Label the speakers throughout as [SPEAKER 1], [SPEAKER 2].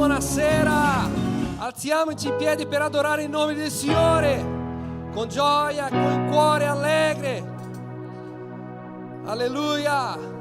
[SPEAKER 1] buonasera. Alziamoci in piedi per adorare il nome del Signore con gioia, con il cuore allegre. Alleluia.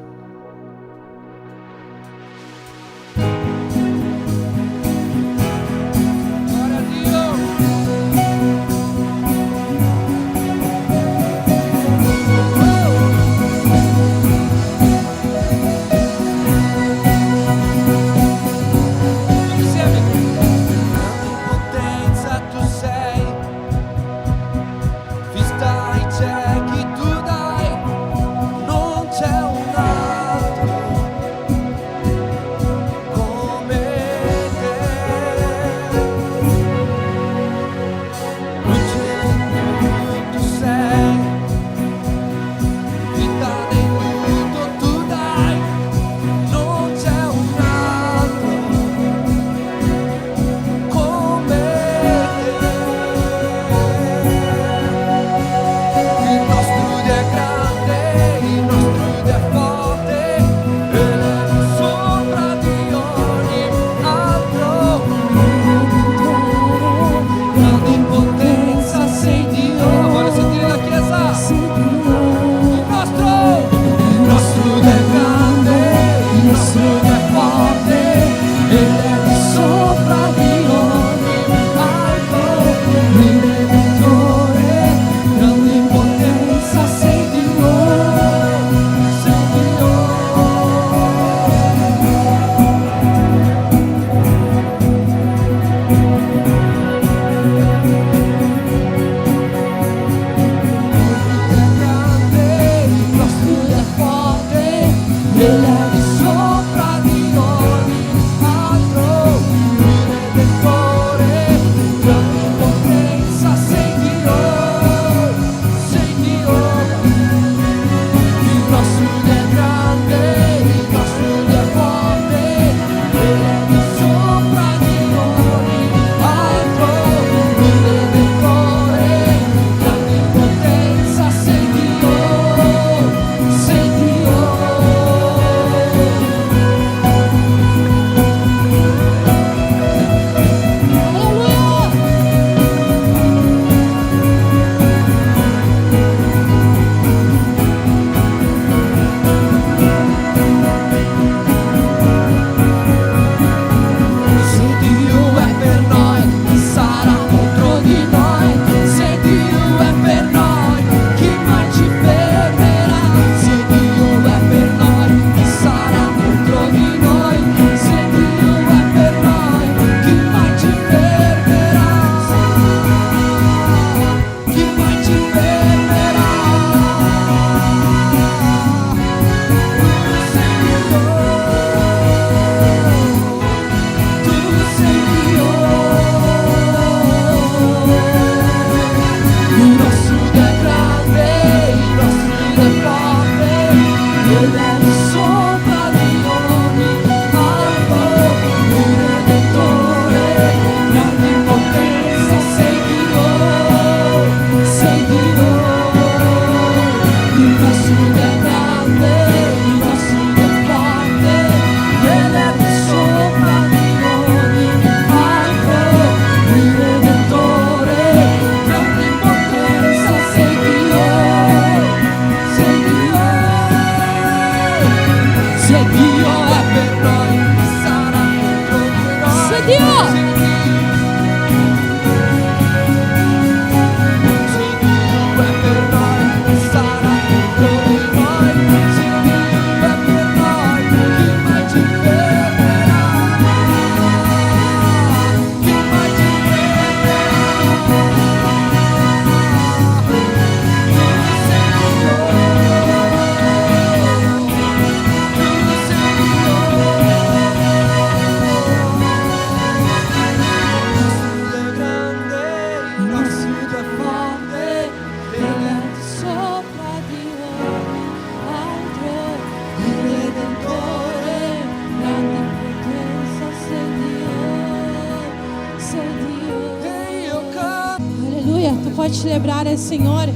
[SPEAKER 2] Pode celebrar il Signore.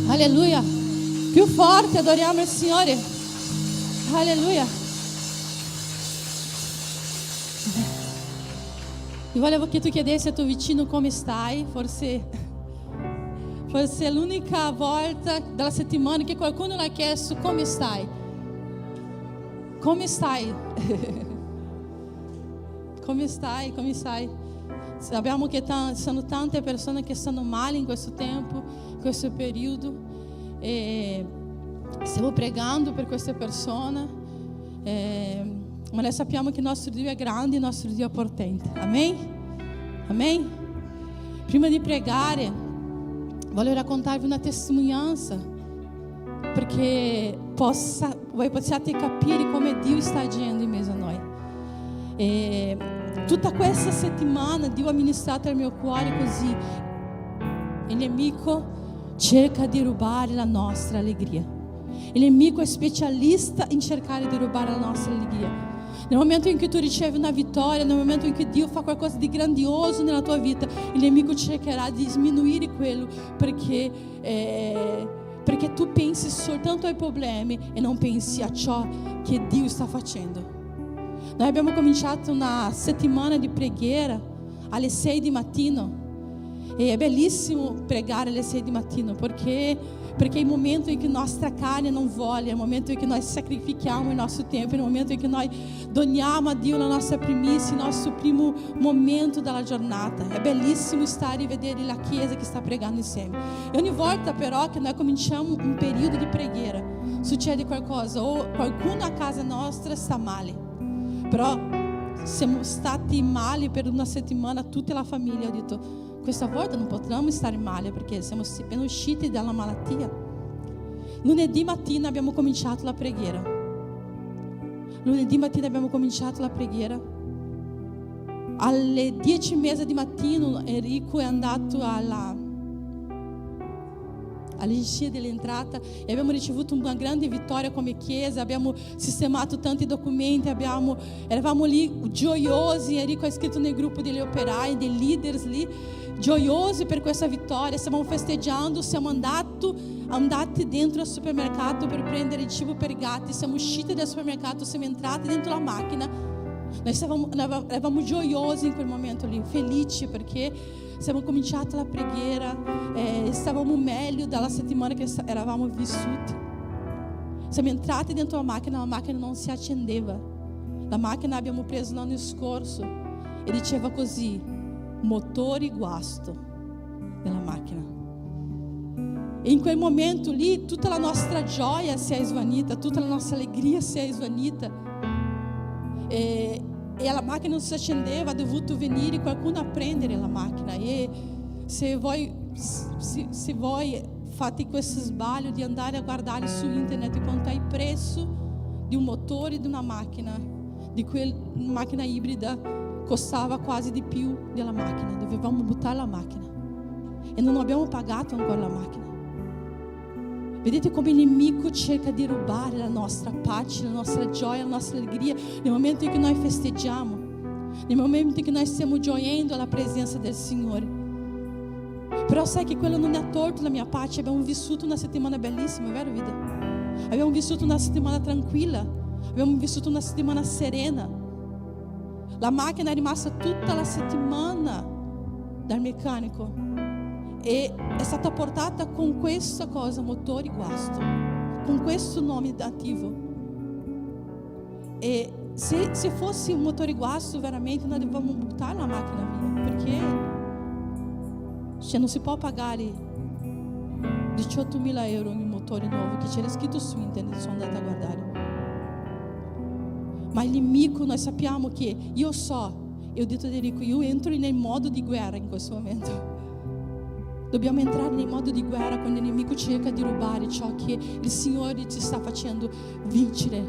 [SPEAKER 2] Alleluia. Più forte adoriamo il Signore. Alleluia. Io volevo che tu chiedessi al tuo vicino come stai, forse è l'unica volta della settimana che qualcuno l'ha chiesto come stai. Come stai? Come stai? Come stai? Sappiamo che sono tante persone che stanno male in questo tempo, in questo periodo, e stiamo pregando per queste persone, ma noi sappiamo che il nostro Dio è grande, il nostro Dio è potente. Amen? Amen? Prima di pregare, voglio raccontarvi una testimonianza, perché voi possiate capire come Dio sta agendo in mezzo a noi. E tutta questa settimana Dio ha ministrato al mio cuore così: il nemico cerca di rubare la nostra allegria. Il nemico è specialista in cercare di rubare la nostra allegria. Nel momento in cui tu ricevi una vittoria, nel momento in cui Dio fa qualcosa di grandioso nella tua vita, il nemico cercherà di diminuire quello, perché tu pensi soltanto ai problemi e non pensi a ciò che Dio sta facendo. Noi abbiamo cominciato una settimana di preghiera alle 6 di mattino, e è bellissimo pregare alle 6 di mattino, perché è il momento in cui nostra carne non vuole, è il momento in cui noi sacrifichiamo il nostro tempo, è il momento in cui noi doniamo a Dio la nostra primizia, il nostro primo momento della giornata. È bellissimo stare e vedere la chiesa che sta pregando insieme. E ogni volta però che noi cominciamo un periodo di preghiera, succede qualcosa, o qualcuno a casa nostra sta male. Però siamo stati male per una settimana, tutta la famiglia. Ho detto: questa volta non potremo stare male, perché siamo appena usciti dalla malattia. Lunedì mattina abbiamo cominciato la preghiera. Alle 10:30 di mattino Enrico è andato all'agenzia dell'entrata e abbiamo ricevuto una grande vittoria come chiesa. Abbiamo sistemato tanti documenti, eravamo lì gioiosi. Enrico è iscritto nel gruppo degli operai, dei leaders lì, gioiosi per questa vittoria. Stiamo festeggiando, siamo andati dentro al supermercato per prendere cibo per i gatti, siamo usciti dal supermercato, siamo entrati dentro la macchina. Noi eravamo gioiosi in quel momento lì, felici, perché siamo cominciati la preghiera, stavamo meglio dalla settimana che eravamo vissuti. Siamo entrati dentro la macchina non si accendeva. La macchina abbiamo preso l'anno scorso e diceva così: motore guasto nella macchina. E in quel momento lì tutta la nostra gioia si è svanita, tutta la nostra allegria si è svanita, e la macchina non si accendeva. Ha dovuto venire qualcuno a prendere la macchina. E se voi fate questo sbaglio di andare a guardare su internet quanto è il prezzo di un motore di una macchina, di quella macchina ibrida, costava quasi di più della macchina. Dovevamo buttare la macchina e non abbiamo pagato ancora la macchina. Vedete come il nemico cerca di rubare la nostra pace, la nostra gioia, la nostra allegria nel momento in cui noi festeggiamo, nel momento in cui noi stiamo gioendo alla presenza del Signore. Però sai che quello non ha tolto la mia pace. Abbiamo vissuto una settimana bellissima, vero Vida? Abbiamo vissuto una settimana tranquilla, abbiamo vissuto una settimana serena. La macchina è rimasta tutta la settimana dal meccanico e è stata portata con questa cosa, motore guasto, con questo nome attivo. E se fosse un motore guasto veramente noi dovevamo buttare la macchina via, perché non si può pagare 18.000 euro in un motore nuovo, che c'era scritto su internet, sono andata a guardare. Ma il nemico, noi sappiamo che, io ho detto a Enrico, io entro nel modo di guerra in questo momento. Dobbiamo entrare nel modo di guerra quando il nemico cerca di rubare ciò che il Signore ci sta facendo vincere,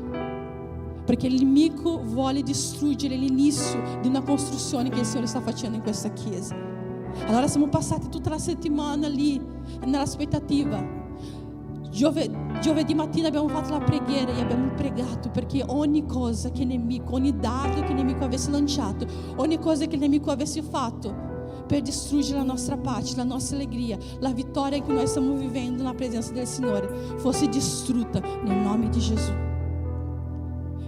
[SPEAKER 2] perché il nemico vuole distruggere l'inizio di una costruzione che il Signore sta facendo in questa chiesa. Allora siamo passati tutta la settimana lì nell'aspettativa. Giovedì mattina abbiamo fatto la preghiera e abbiamo pregato perché ogni cosa che il nemico, ogni dardo che il nemico avesse lanciato, ogni cosa che il nemico avesse fatto per distruggere la nostra pace, la nostra allegria, la vittoria che noi stiamo vivendo na presenza del Signore, fosse distrutta nel nome di Gesù.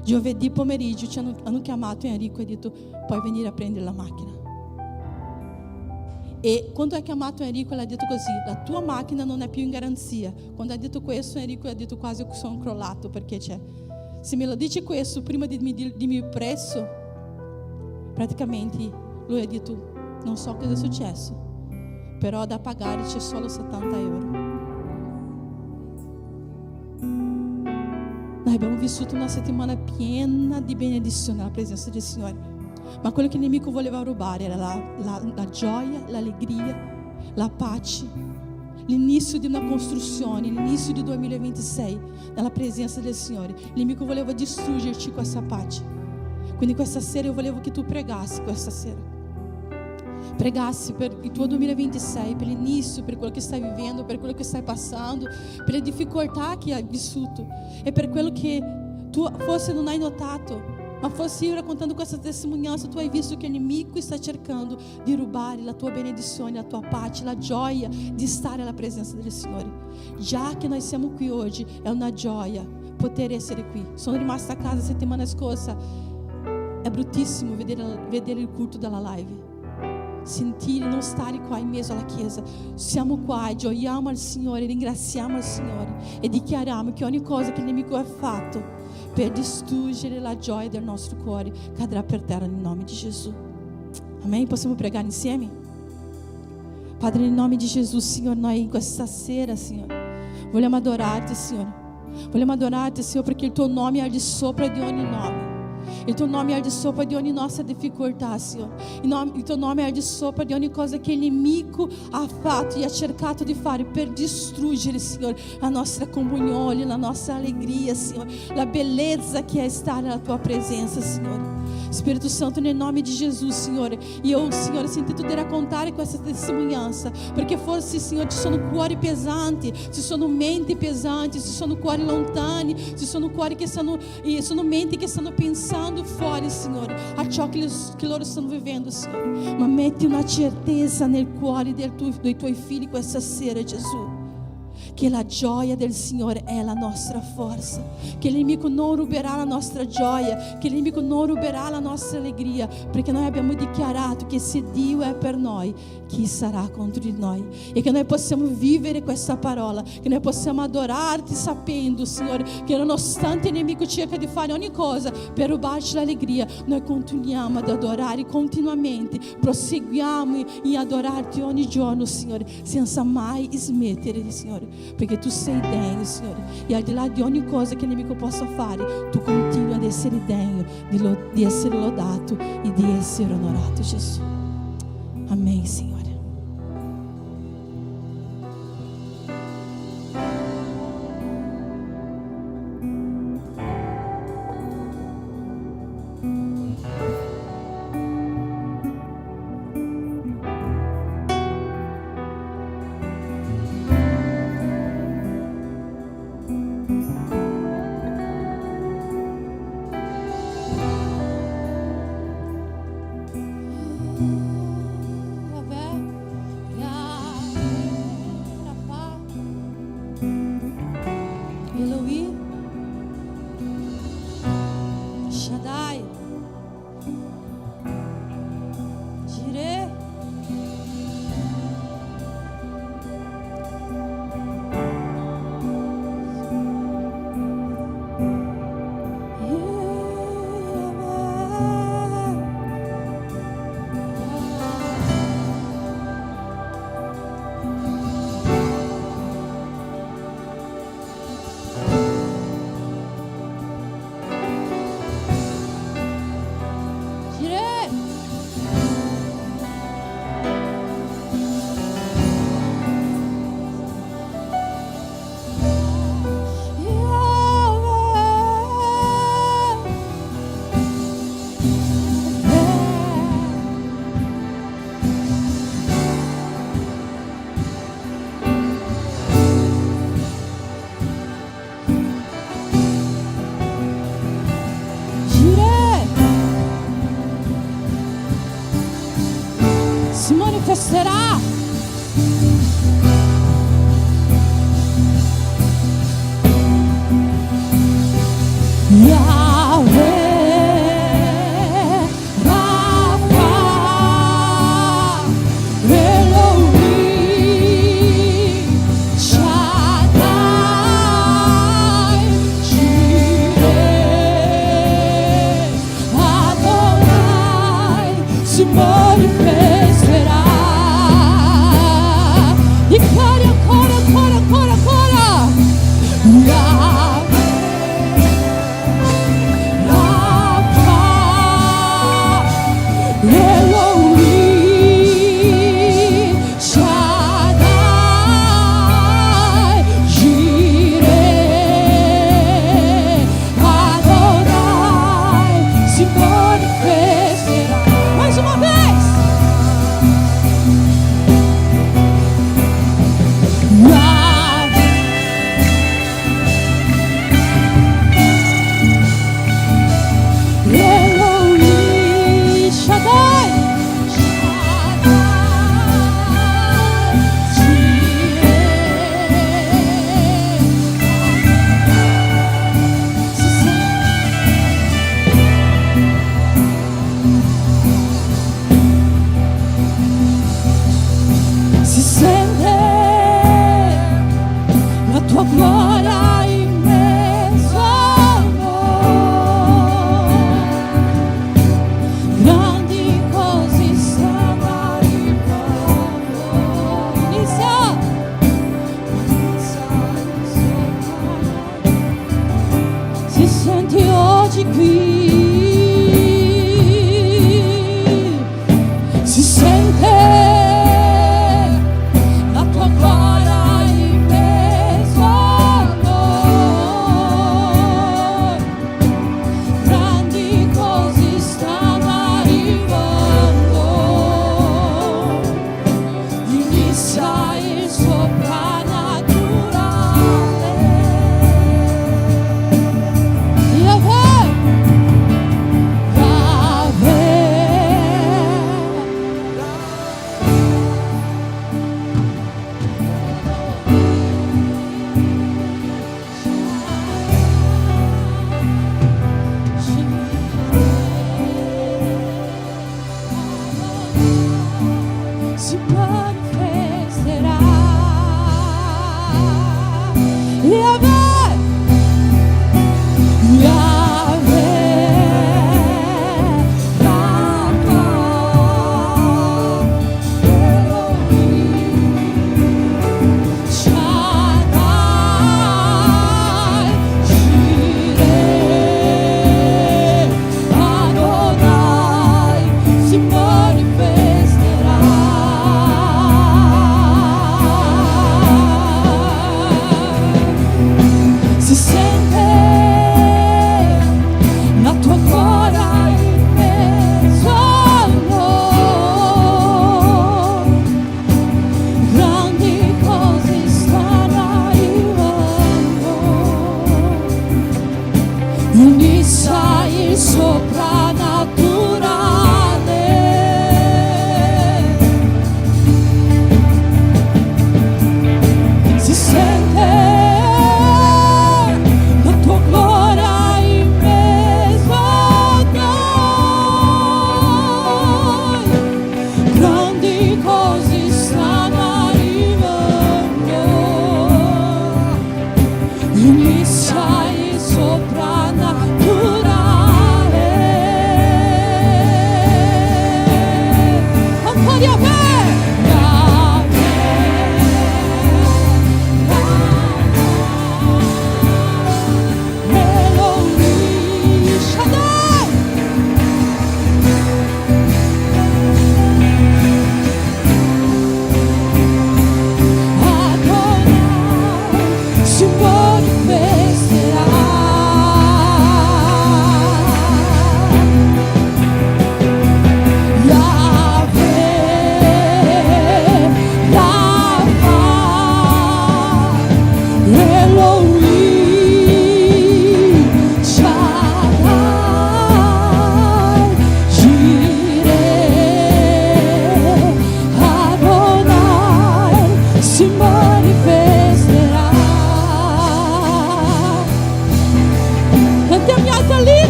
[SPEAKER 2] Giovedì pomeriggio hanno chiamato Enrico e detto: puoi venire a prendere la macchina. E quando ha chiamato Enrico, ela ha detto così: la tua macchina non è più in garanzia. Quando ha detto questo, Enrico ha detto quasi che sono crollato, perché se me lo dice questo prima di dirmi il prezzo, praticamente lui ha detto: non so cosa è successo, però da pagare c'è solo 70 euro. Noi abbiamo vissuto una settimana piena di benedizione alla presenza del Signore, ma quello che il nemico voleva rubare era la gioia, l'allegria, la pace, l'inizio di una costruzione, l'inizio di 2026 nella presenza del Signore. Il nemico voleva distruggerci questa pace. Quindi questa sera io volevo che tu pregassi questa sera. Pregassi per il tuo 2026, per l'inizio, per quello che stai vivendo, per quello che stai passando, per le difficoltà che hai vissuto e per quello che tu forse non hai notato, ma forse io raccontando questa testimonianza tu hai visto che il nemico sta cercando di rubare la tua benedizione, la tua pace, la gioia di stare alla presenza del Signore. Già che noi siamo qui oggi è una gioia poter essere qui. Sono rimasta a casa settimana scorsa, è bruttissimo vedere il culto della live, sentire, non stare qua in mezzo alla chiesa. Siamo qua, gioiamo al Signore, ringraziamo il Signore e dichiariamo che ogni cosa che il nemico ha fatto per distruggere la gioia del nostro cuore cadrà per terra nel nome di Gesù. Amen? Possiamo pregare insieme? Padre, nel nome di Gesù, Signore, noi questa sera, Signore, vogliamo adorarti, Signore. Vogliamo adorarti, Signore, perché il tuo nome è al di sopra di ogni nome. Il tuo nome è al di sopra di ogni nostra difficoltà, Signore. Il tuo nome è al di sopra di ogni cosa che il nemico ha fatto e ha cercato di fare per distruggere, Signore, la nostra comunione, la nostra allegria, Signore, la bellezza che è stare nella tua presenza, Signore. Spirito Santo, nel nome di Gesù, Signore, io, Signore, ho sentito di raccontare questa testimonianza, perché forse, Signore, ci sono cuori pesanti, ci sono menti pesanti, ci sono cuori lontani, ci sono cuori che sono menti che stanno pensando fuori, Signore, a ciò che loro stanno vivendo, Signore. Ma metti una certezza nel cuore dei tuoi figli questa sera, Gesù, che la gioia del Signore è la nostra forza, che il nemico non ruberà la nostra gioia, che il nemico non ruberà la nostra allegria, perché noi abbiamo dichiarato che se Dio è per noi, chi sarà contro di noi? E che noi possiamo vivere questa parola, che noi possiamo adorarti sapendo, Signore, che nonostante il nemico cerca di fare ogni cosa per rubarci l'allegria, noi continuiamo ad adorare continuamente, proseguiamo in adorarti ogni giorno, Signore, senza mai smettere, Signore, perché tu sei degno, Signore, e al di là di ogni cosa che il nemico possa fare, tu continui ad essere degno di essere lodato e di essere onorato, Gesù. Amém, Signore. Manifesterà. Yahweh,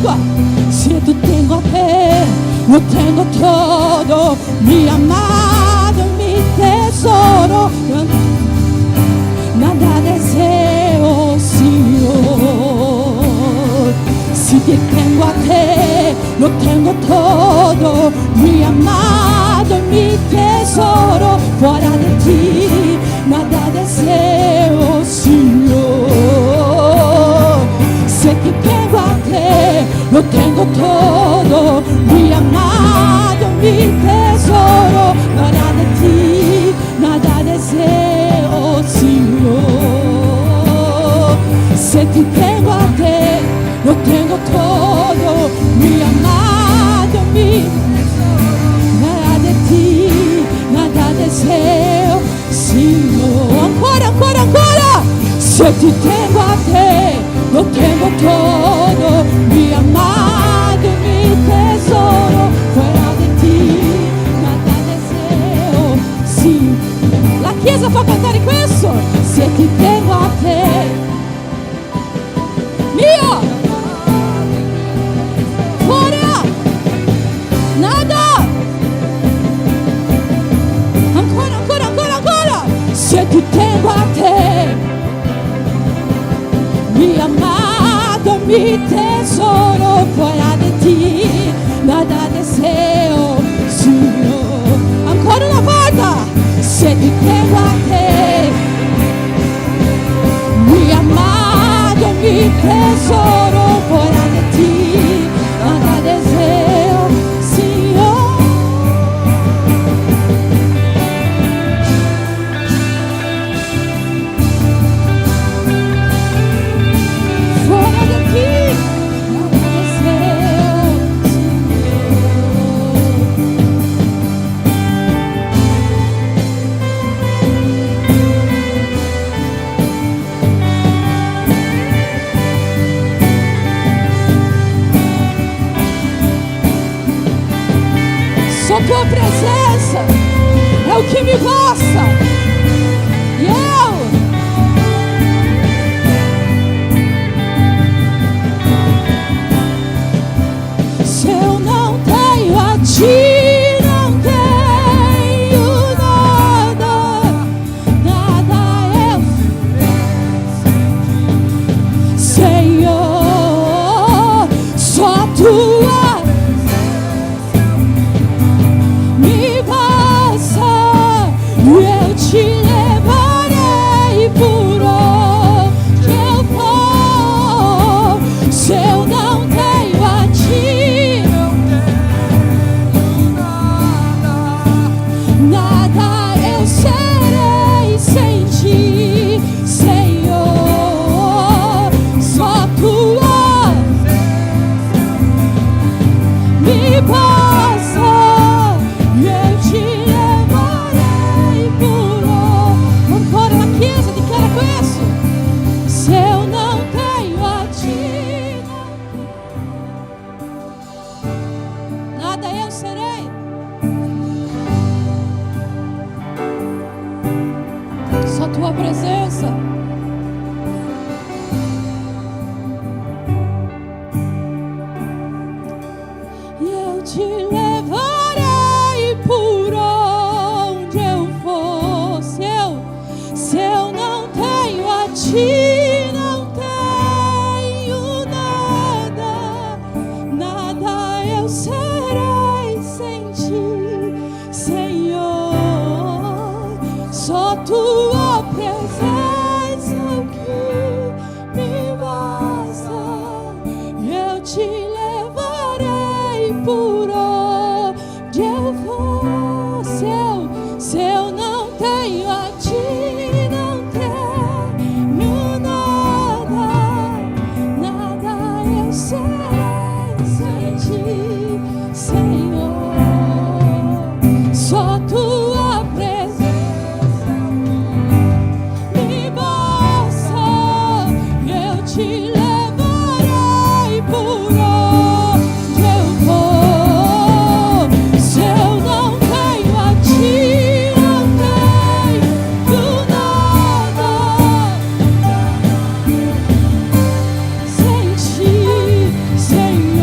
[SPEAKER 2] língua. Se tu tengo a te, lo tengo todo, mi amado, mi tesoro. Nada deseo, Señor. Si te tengo a te, lo tengo todo, mi amado, mi tesoro. Fuera de ti, nada deseo, Señor. Si te tengo a te, lo tengo todo, mi amado, mi tesoro. Fuera de ti, nada deseo, Señor. Si te tengo a te, lo tengo todo, mi amado, mi tesoro. Nada de ti, nada deseo, Señor. Ancora, ancora, ancora. Se te tengo a te, lo tengo todo, mi amado, mi tesoro. Fuera de ti, nada deseo, sì. La Chiesa fa cantare questo. Se ti tengo a te, mio, fuera, nada. Ancora, ancora, ancora, ancora. Se ti tengo a te, mi amado, mi tesoro. Fuera de ti, nada deseo, Señor. Ancora una volta. Se ti tengo a te, mi amado, mi tesoro. Fuera de ti, nada deseo, Señor. Fuera de ti, nada deseo, só tua presença é o que me basta. E se eu não tenho a ti, não tenho nada, nada eu, Senhor, só tua me basta, eu te levarei por onde eu for. Se eu não tenho a ti, nada eu serei sem ti, Senhor. Só tua me basta, eu te levarei por onde. Ancora na Chiesa dichiara questo. Se eu não tenho a ti, nada eu serei. Só tua presença. E eu te levarei por onde eu for. Se eu não tenho a ti, não tenho nada, nada eu serei sem ti, Senhor. Só tua presença é o que me basta. Eu te levarei por onde eu for. Se eu não tenho a ti, não tenho nada, nada eu serei sem ti, Senhor. Só tua presença me basta. Eu te levarei por onde eu for. Se eu não tenho a ti, não tenho nada, sem ti, Senhor.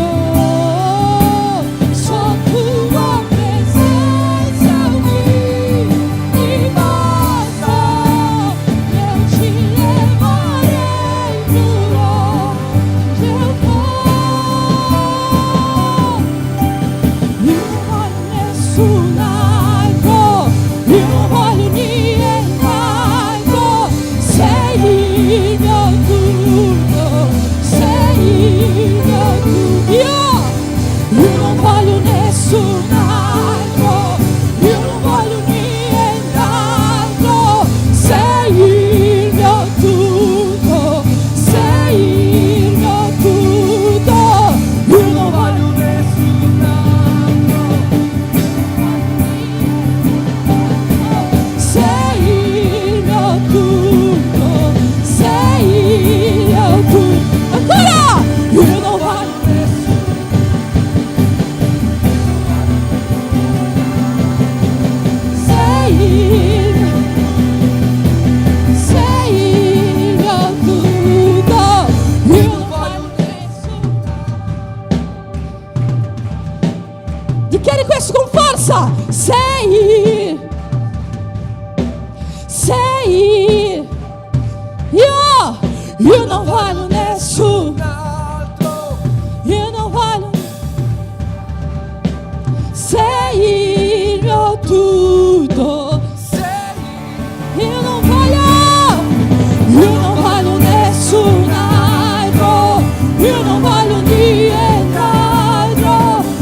[SPEAKER 2] força, sei. Io non voglio nessuno altro, io non voglio. Sei il mio tutto, io non voglio nessun altro, io non voglio nient'altro.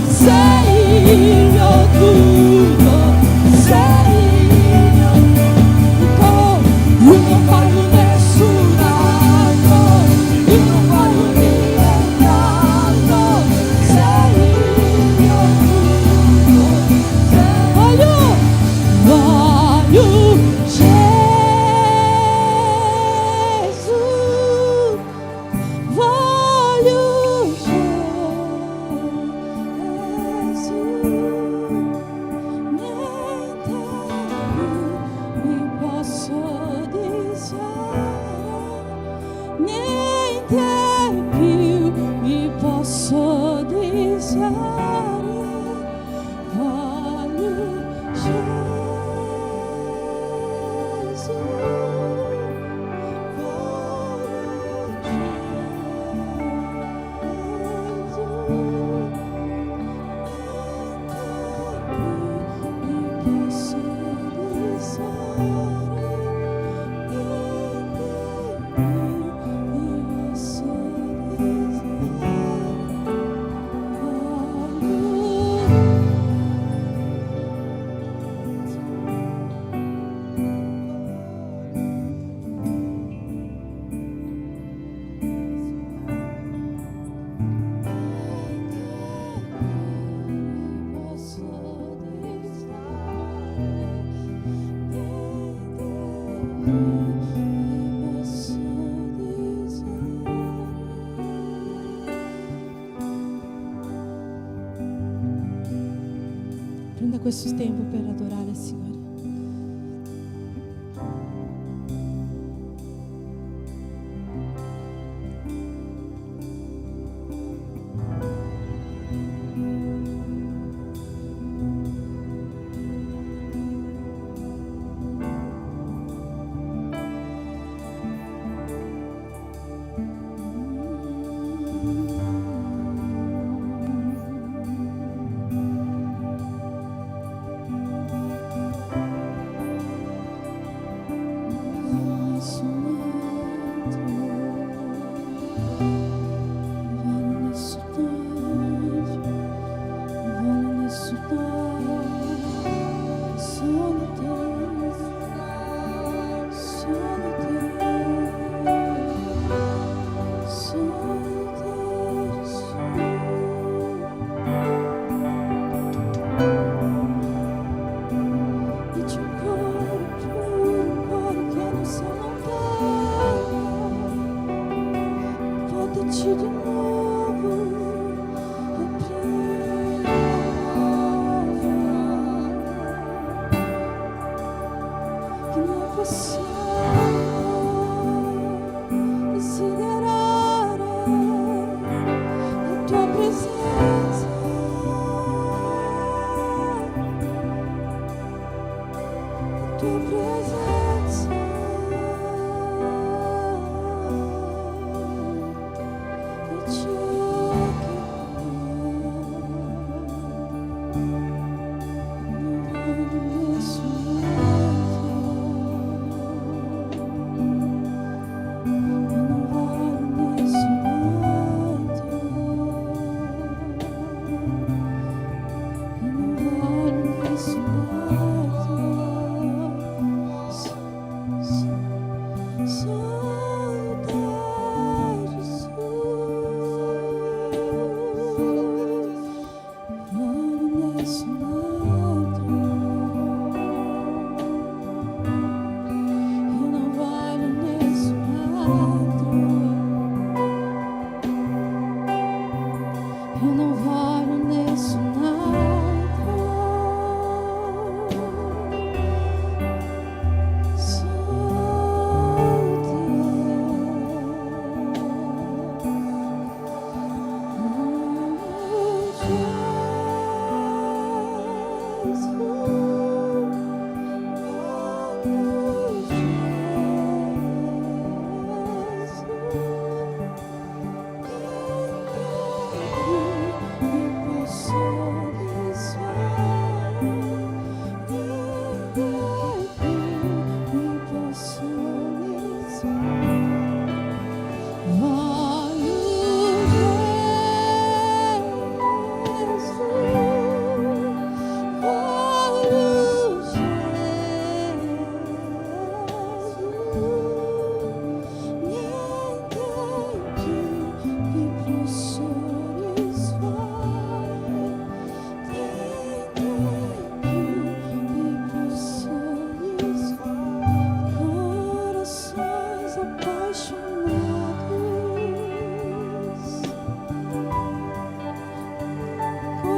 [SPEAKER 2] Sei il mio tutto, sei il mio tutto, io non voglio nessun altro, io non voglio nient'altro. Sei il mio tutto, voglio Gesù. Prenda questo tempo per adorare il Signore.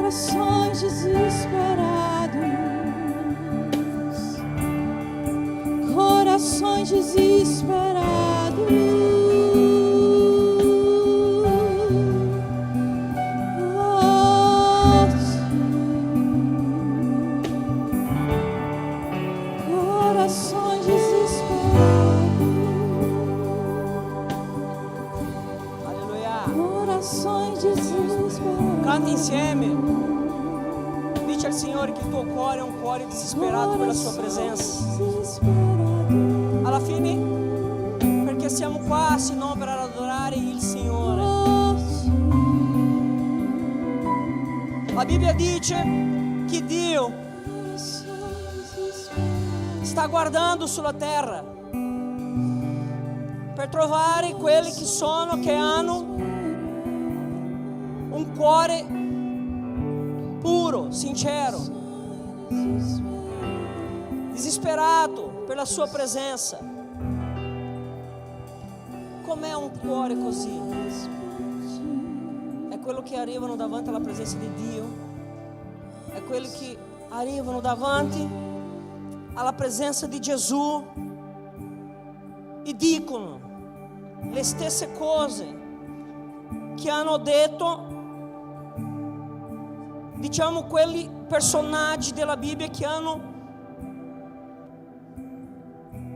[SPEAKER 2] Corações desesperados, corações desesperados, oh, corações desesperados,
[SPEAKER 3] Aleluia.
[SPEAKER 2] corações desesperados.
[SPEAKER 3] Canta insieme. Dice al Signore che il tuo cuore è un cuore disperato per la sua presenza. Alla fine, perché siamo qua se non per adorare il Signore. La Bibbia dice che Dio sta guardando sulla terra per trovare quelli che hanno un cuore puro, sincero, disperato per la sua presenza. Com'è un cuore così? È quello che arrivano davanti alla presenza di Dio, è quelli che arrivano davanti alla presenza di Gesù e dicono le stesse cose che hanno detto, diciamo, quelli personaggi della Bibbia che hanno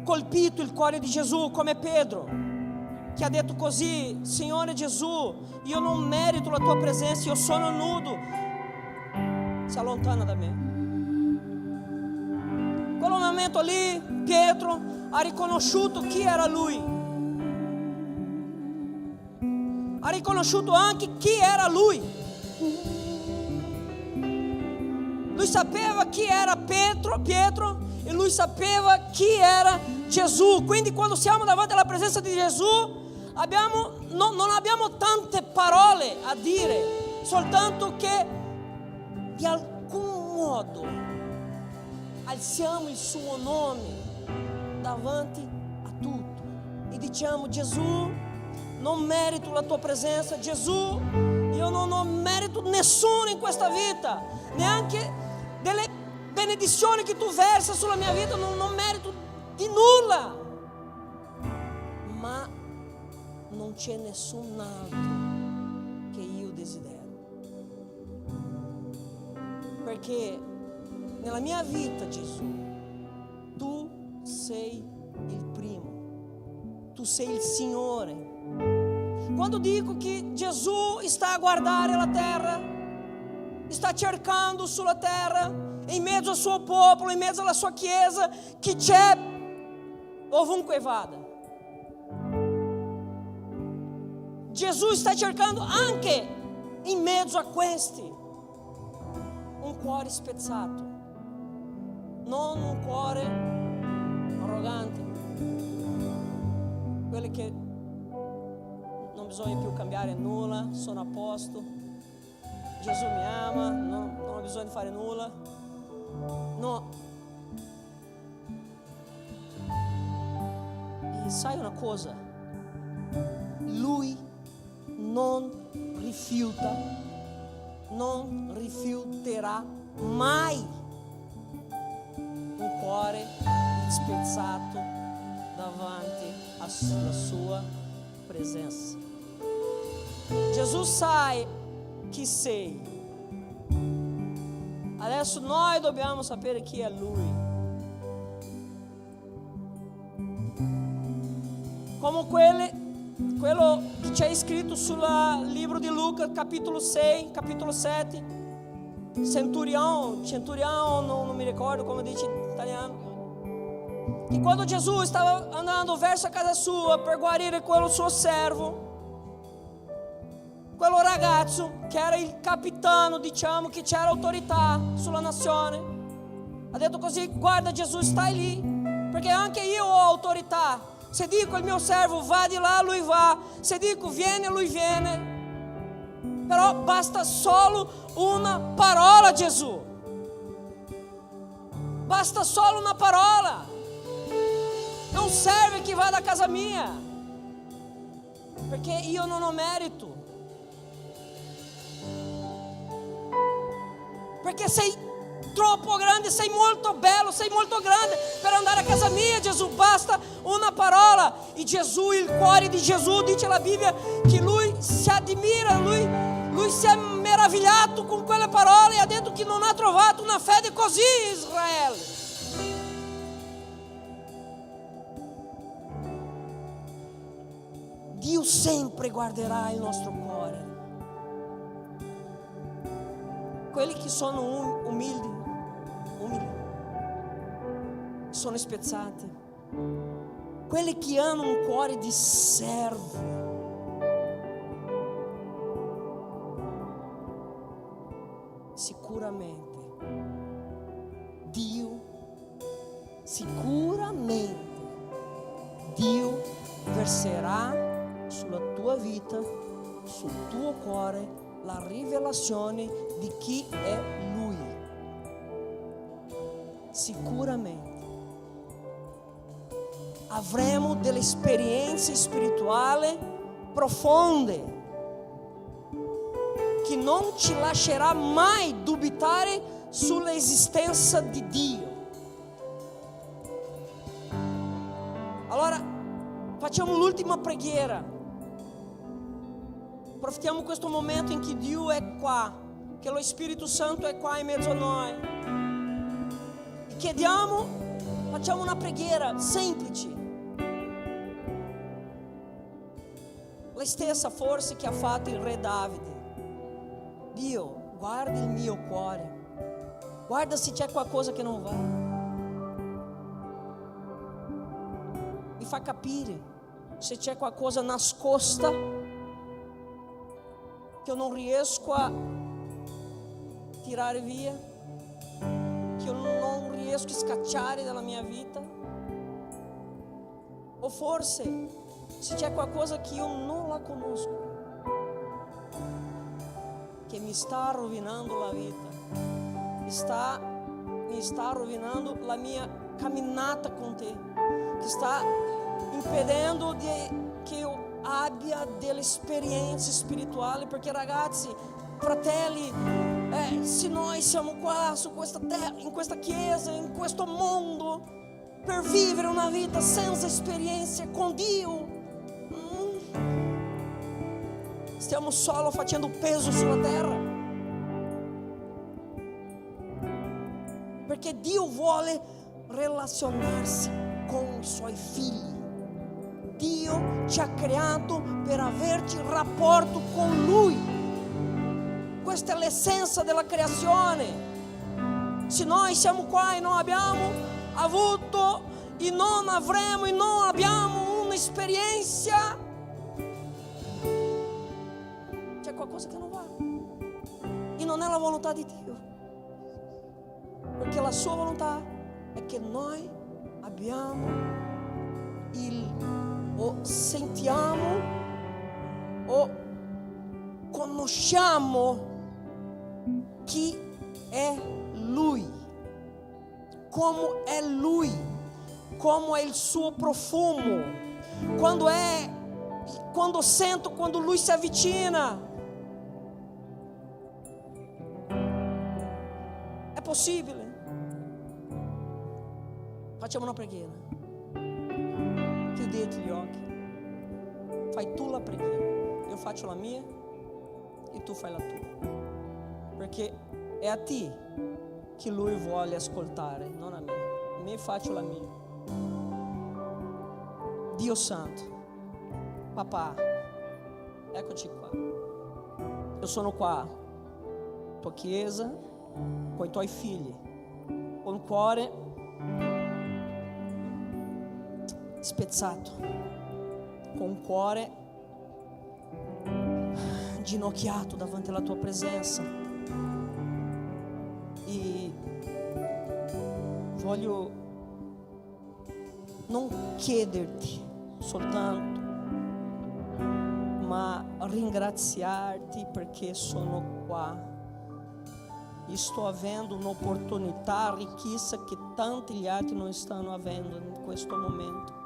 [SPEAKER 3] colpito il cuore di Gesù, come Pedro, che ha detto così: Signore Gesù, io non merito la tua presenza, io sono nudo, si allontana da me. Quel momento lì Pietro ha riconosciuto chi era lui, ha riconosciuto anche chi era lui. Lui sapeva chi era Pietro e lui sapeva chi era Gesù. Quindi quando siamo davanti alla presenza di Gesù non abbiamo tante parole a dire, soltanto che di alcun modo alziamo il suo nome davanti a tutto e diciamo: Gesù, non merito la tua presenza. Gesù, io non merito nessuno in questa vita, neanche delle benedizioni che tu versi sulla mia vita, non merito di nulla, ma non c'è nessun altro che io desidero, perché nella mia vita, Gesù, tu sei il primo, tu sei il Signore. Quando dico che Gesù sta a guardare la terra, sta cercando sulla terra, in mezzo al suo popolo, in mezzo alla sua chiesa, che c'è ovunque vada. Gesù sta cercando anche in mezzo a questi un cuore spezzato, non un cuore arrogante, quelli che non bisogna più cambiare nulla, sono a posto, Gesù mi ama, non ho bisogno di fare nulla. No. E sai una cosa? Lui non rifiuterà mai un cuore spezzato davanti alla sua presenza. Gesù sai chi sei. Adesso noi dobbiamo sapere chi è Lui. Come quello che c'è scritto sul libro di Luca, capitolo 6, capitolo 7. Centurião, non mi ricordo come dice in italiano. E quando Gesù stava andando verso a casa sua per guarire quello suo servo, quello ragazzo che era il capitano, diciamo, che c'era autorità sulla nazione, ha detto così: guarda Gesù, stai lì, perché anche io ho autorità. Se dico il mio servo va di là, lui va. Se dico viene, lui viene. Però basta solo una parola, Gesù. Basta solo una parola. Non serve che vada a casa mia, perché io non ho merito. che sei troppo grande, sei molto bello, sei molto grande per andare a casa mia, Gesù, basta una parola. E Gesù, il cuore di Gesù, dice la Bibbia che lui si addimira, lui si è meravigliato con quelle parole e ha detto che non ha trovato una fede così in Israele. Dio sempre guarderà il nostro cuore. Quelli che sono umili sono spezzati. Quelli che hanno un cuore di servo sicuramente Dio verserà sulla tua vita, sul tuo cuore, la rivelazione di chi è Lui. Sicuramente avremo delle esperienze spirituali profonde che non ci lascerà mai dubitare sull'esistenza di Dio. Allora facciamo l'ultima preghiera, approfittiamo questo momento in cui Dio è qua, che lo Spirito Santo è qua in mezzo a noi, e chiediamo, facciamo una preghiera semplice, la stessa forse che ha fatto il re Davide. Dio, guarda il mio cuore, guarda se c'è qualcosa che non va, mi fa capire se c'è qualcosa nascosta che io non riesco a tirare via, che io non riesco a scacciare dalla mia vita, o forse se c'è qualcosa che io non la conosco, che mi sta rovinando la vita, mi sta rovinando la mia camminata con te, che sta impedendo che io abbia delle esperienze spirituali, perché ragazzi, fratelli, se noi siamo qua su questa terra, in questa chiesa, in questo mondo, per vivere una vita senza esperienze con Dio, stiamo solo facendo peso sulla terra, perché Dio vuole relazionarsi con i suoi figli. Dio ci ha creato per averci rapporto con Lui. Questa è l'essenza della creazione. Se noi siamo qua e non abbiamo avuto e non avremo e non abbiamo un'esperienza, c'è qualcosa che non va e non è la volontà di Dio, perché la sua volontà è che noi abbiamo o sentiamo o conosciamo chi è Lui, come è Lui, come è il suo profumo, quando sento, quando Lui si avvicina. È possibile? Facciamo una preghiera. Chiudete gli occhi, fai tu la preghiera, io faccio la mia e tu fai la tua, perché è a te che Lui vuole ascoltare, non a me faccio la mia. Dio Santo, papà, eccoci qua, io sono qua, tua chiesa, con i tuoi figli, con il cuore spezzato, con un cuore ginocchiato davanti alla tua presenza, e voglio non chiederti soltanto, ma ringraziarti perché sono qua e sto avendo un'opportunità ricchissima che tanti gli altri non stanno avendo in questo momento,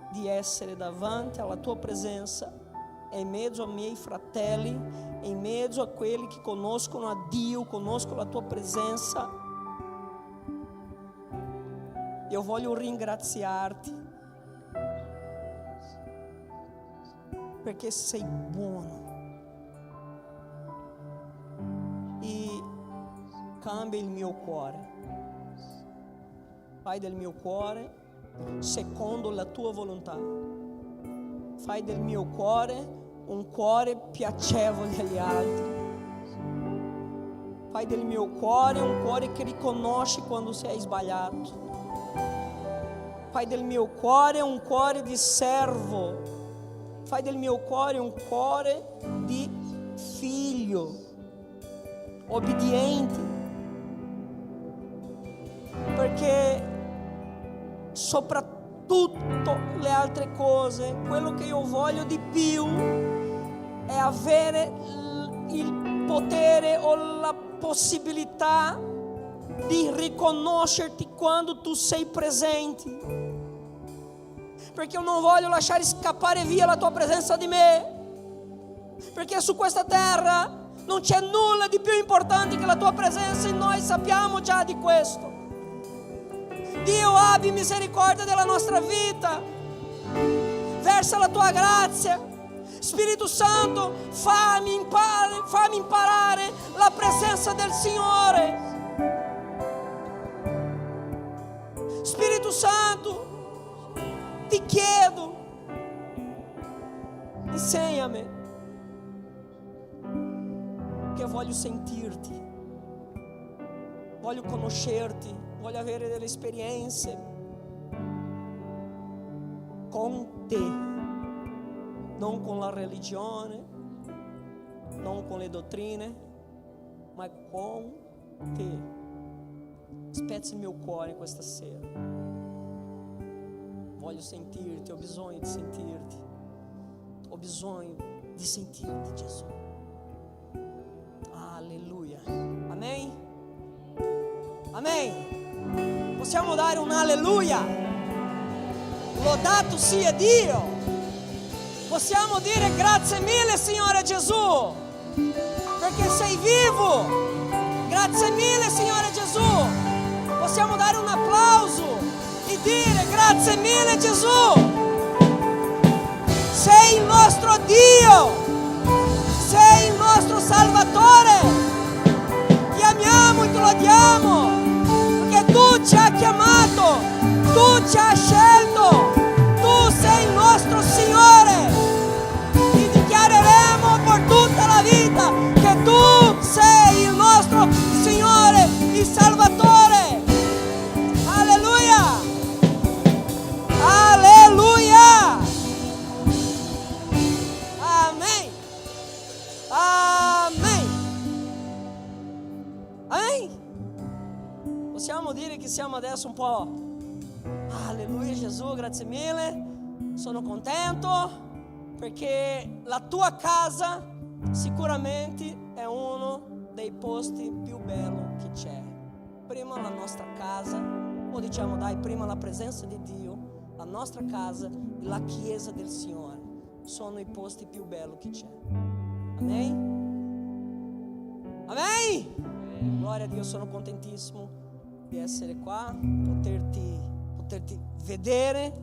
[SPEAKER 3] di essere davanti alla tua presenza, in mezzo ai miei fratelli, in mezzo a quelli che conoscono a Dio, conoscono la tua presenza. Io voglio ringraziarti perché sei buono e cambia il mio cuore. Fai del mio cuore secondo la tua volontà. Fai del mio cuore un cuore piacevole agli altri. Fai del mio cuore un cuore che riconosce quando sei sbagliato. Fai del mio cuore un cuore di servo. Fai del mio cuore un cuore di figlio obbediente. Perché soprattutto le altre cose, quello che io voglio di più è avere il potere o la possibilità di riconoscerti quando tu sei presente. Perché io non voglio lasciare scappare via la tua presenza di me, perché su questa terra non c'è nulla di più importante che la tua presenza e noi sappiamo già di questo. Dio, abbi misericordia della nostra vita, versa la tua grazia. Spirito Santo, fammi imparare la presenza del Signore. Spirito Santo, ti chiedo, insegnami, che voglio sentirti, voglio conoscerti, voglio avere delle esperienze con te, non con la religione, non con le dottrine, ma con te. Spezza il mio cuore questa sera. Voglio sentirti, ho bisogno di sentirti. Ho bisogno di sentirti, Gesù. Alleluia. Amen. Amen. Possiamo dare un alleluia. Lodato sia Dio. Possiamo dire grazie mille, Signore Gesù, perché sei vivo. Grazie mille, Signore Gesù. Possiamo dare un applauso e dire grazie mille, Gesù. Sei il nostro Dio, sei il nostro Salvatore. Ti amiamo e ti lodiamo, perché tu ci hai chiamato, tu ci hai scelto, tu sei il nostro Signore. Ti dichiareremo per tutta la vita che tu sei il nostro Signore, il Salvatore. Alleluia. Alleluia. Amen. Amen. Amen. Possiamo dire che siamo adesso un po'. Alleluia Gesù, grazie mille. Sono contento perché la tua casa sicuramente è uno dei posti più belli che c'è. Prima la nostra casa, o diciamo dai, prima la presenza di Dio, la nostra casa e la chiesa del Signore sono i posti più belli che c'è. Amen? Amen? Gloria a Dio, sono contentissimo di essere qua, poterti vedere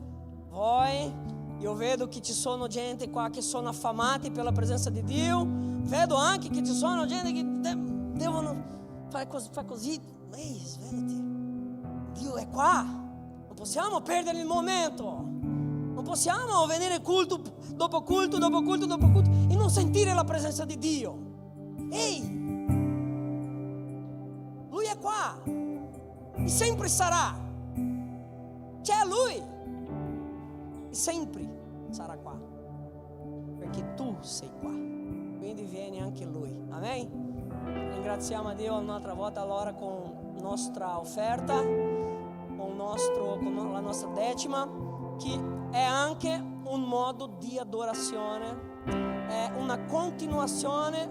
[SPEAKER 3] voi. Io vedo che ci sono gente qua che sono affamati per la presenza di Dio. Vedo anche che ci sono gente che devono fare così. Ehi, svegliati. Dio è qua. Non possiamo perdere il momento. Non possiamo venire culto dopo culto dopo culto dopo culto e non sentire la presenza di Dio. Ehi, Lui è qua e sempre sarà. C'è Lui e sempre sarà qua, perché tu sei qua, quindi vieni anche Lui. Amen. Ringraziamo a Dio un'altra volta allora con nostra offerta, con la nostra decima, che è anche un modo di adorazione, è una continuazione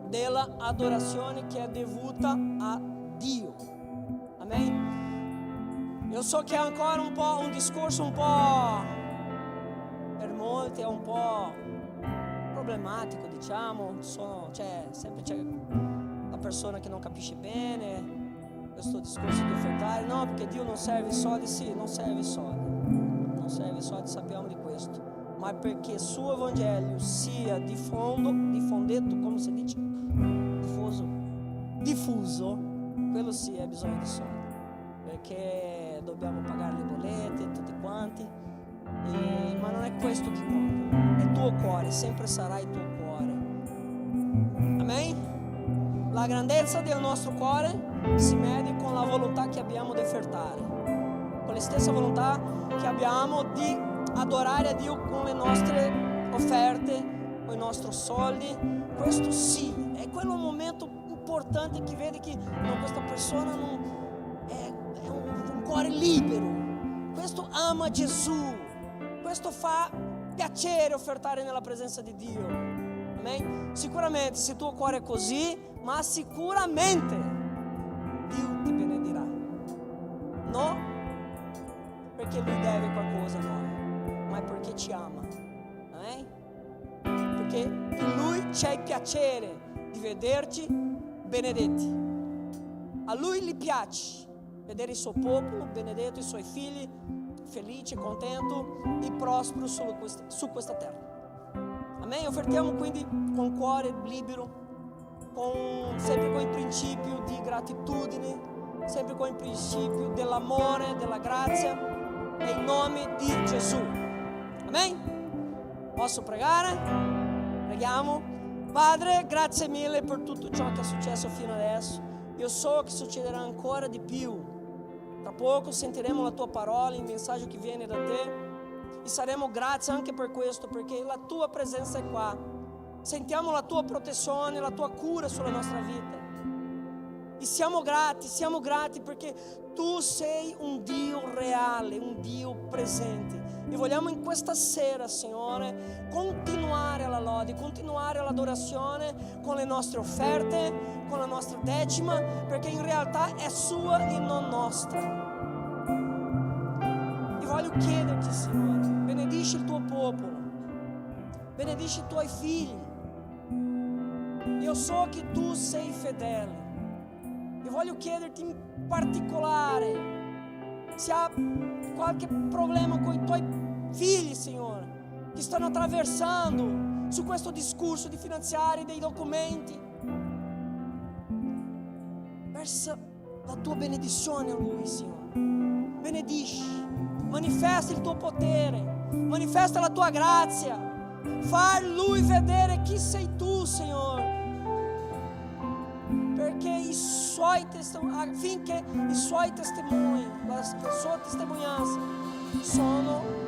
[SPEAKER 3] della adorazione che è dovuta a Dio. Amen. Io so che è ancora un discorso un po', per molti è un po' problematico, diciamo, sempre c'è la persona che non capisce bene questo discorso di offertare. No, perché Dio non serve i soldi. Sì, non serve i soldi, sappiamo di questo, ma perché il suo Evangelio sia diffondato, come si dice? Diffuso, quello sì è bisogno di soldi, perché dobbiamo pagare le bollette, tutti quanti, ma non è questo che conta, è il tuo cuore, sempre sarà il tuo cuore. Amen? La grandezza del nostro cuore si mede con la volontà che abbiamo di offertare, con la stessa volontà che abbiamo di adorare a Dio con le nostre offerte, con i nostri soldi. Questo sì, è quello momento importante che vede che questa persona non è un cuore libero, questo ama Gesù, questo fa piacere offertare nella presenza di Dio. Amen? Sicuramente se il tuo cuore è così, ma sicuramente Dio ti benedirà, no perché Lui deve qualcosa a noi, ma è perché ci ama. Amen? Perché in Lui c'è il piacere di vederci benedetti. A Lui gli piace vedere il suo popolo benedetto, i suoi figli felici, contento e prospero su questa terra. Amen? Offertiamo quindi con cuore libero, sempre con il principio di gratitudine, sempre con il principio dell'amore, della grazia, e in nome di Gesù. Amen? Posso pregare? Preghiamo. Padre, grazie mille per tutto ciò che è successo fino adesso. Io so che succederà ancora di più. Tra poco sentiremo la tua parola, il messaggio che viene da te, e saremo grati anche per questo, perché la tua presenza è qua. Sentiamo la tua protezione, la tua cura sulla nostra vita. E siamo grati perché tu sei un Dio reale, un Dio presente. E vogliamo in questa sera, Signore, continuare alla lode, continuare all'adorazione con le nostre offerte, con la nostra decima, perché in realtà è sua e non nostra. E voglio chiederti, Signore, benedici il tuo popolo, benedici i tuoi figli. Io so che tu sei fedele. E voglio chiederti in particolare se ha qualche problema con i tuoi figli, Signore, che stanno attraversando su questo discorso di finanziari, dei documenti. Versa la tua benedizione a lui, Signore. Benedici, manifesta il tuo potere, manifesta la tua grazia. Fa lui vedere chi sei tu, Signore, perché affinché i suoi testimoni, la sua testimonianza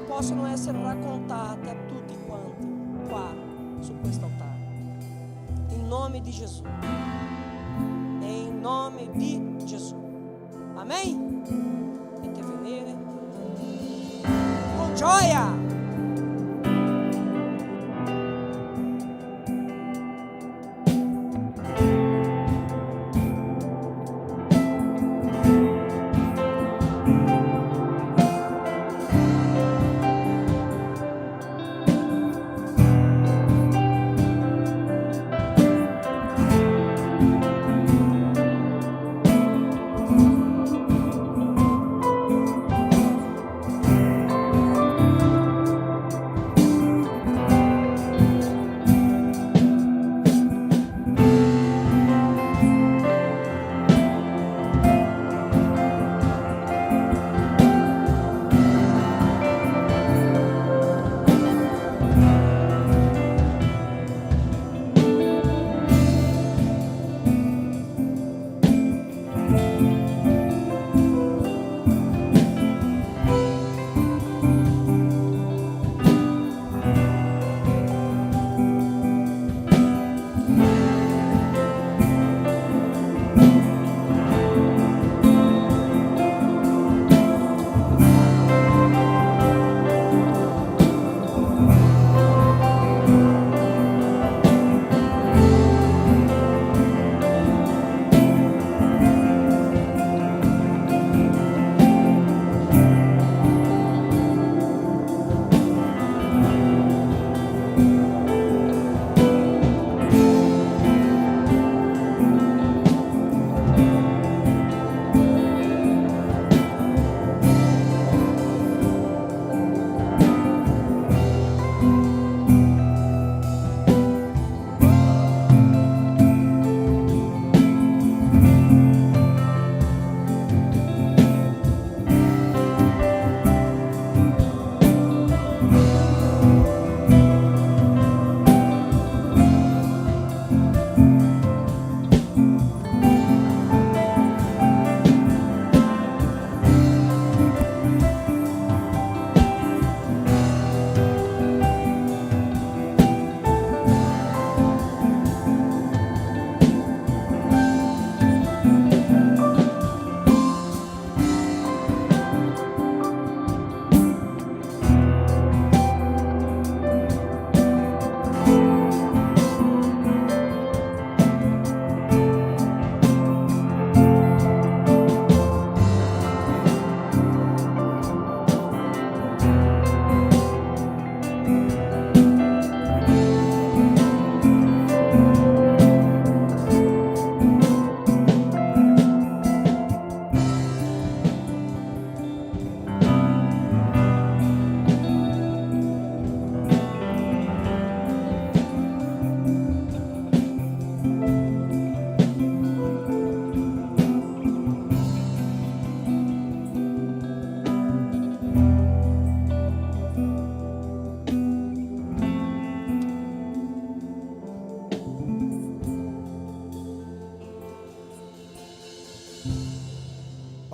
[SPEAKER 3] possono essere raccontate a tutti quanti qua su questo altare. In nome di Gesù. E in nome di Gesù. Amen. Potete venire con gioia.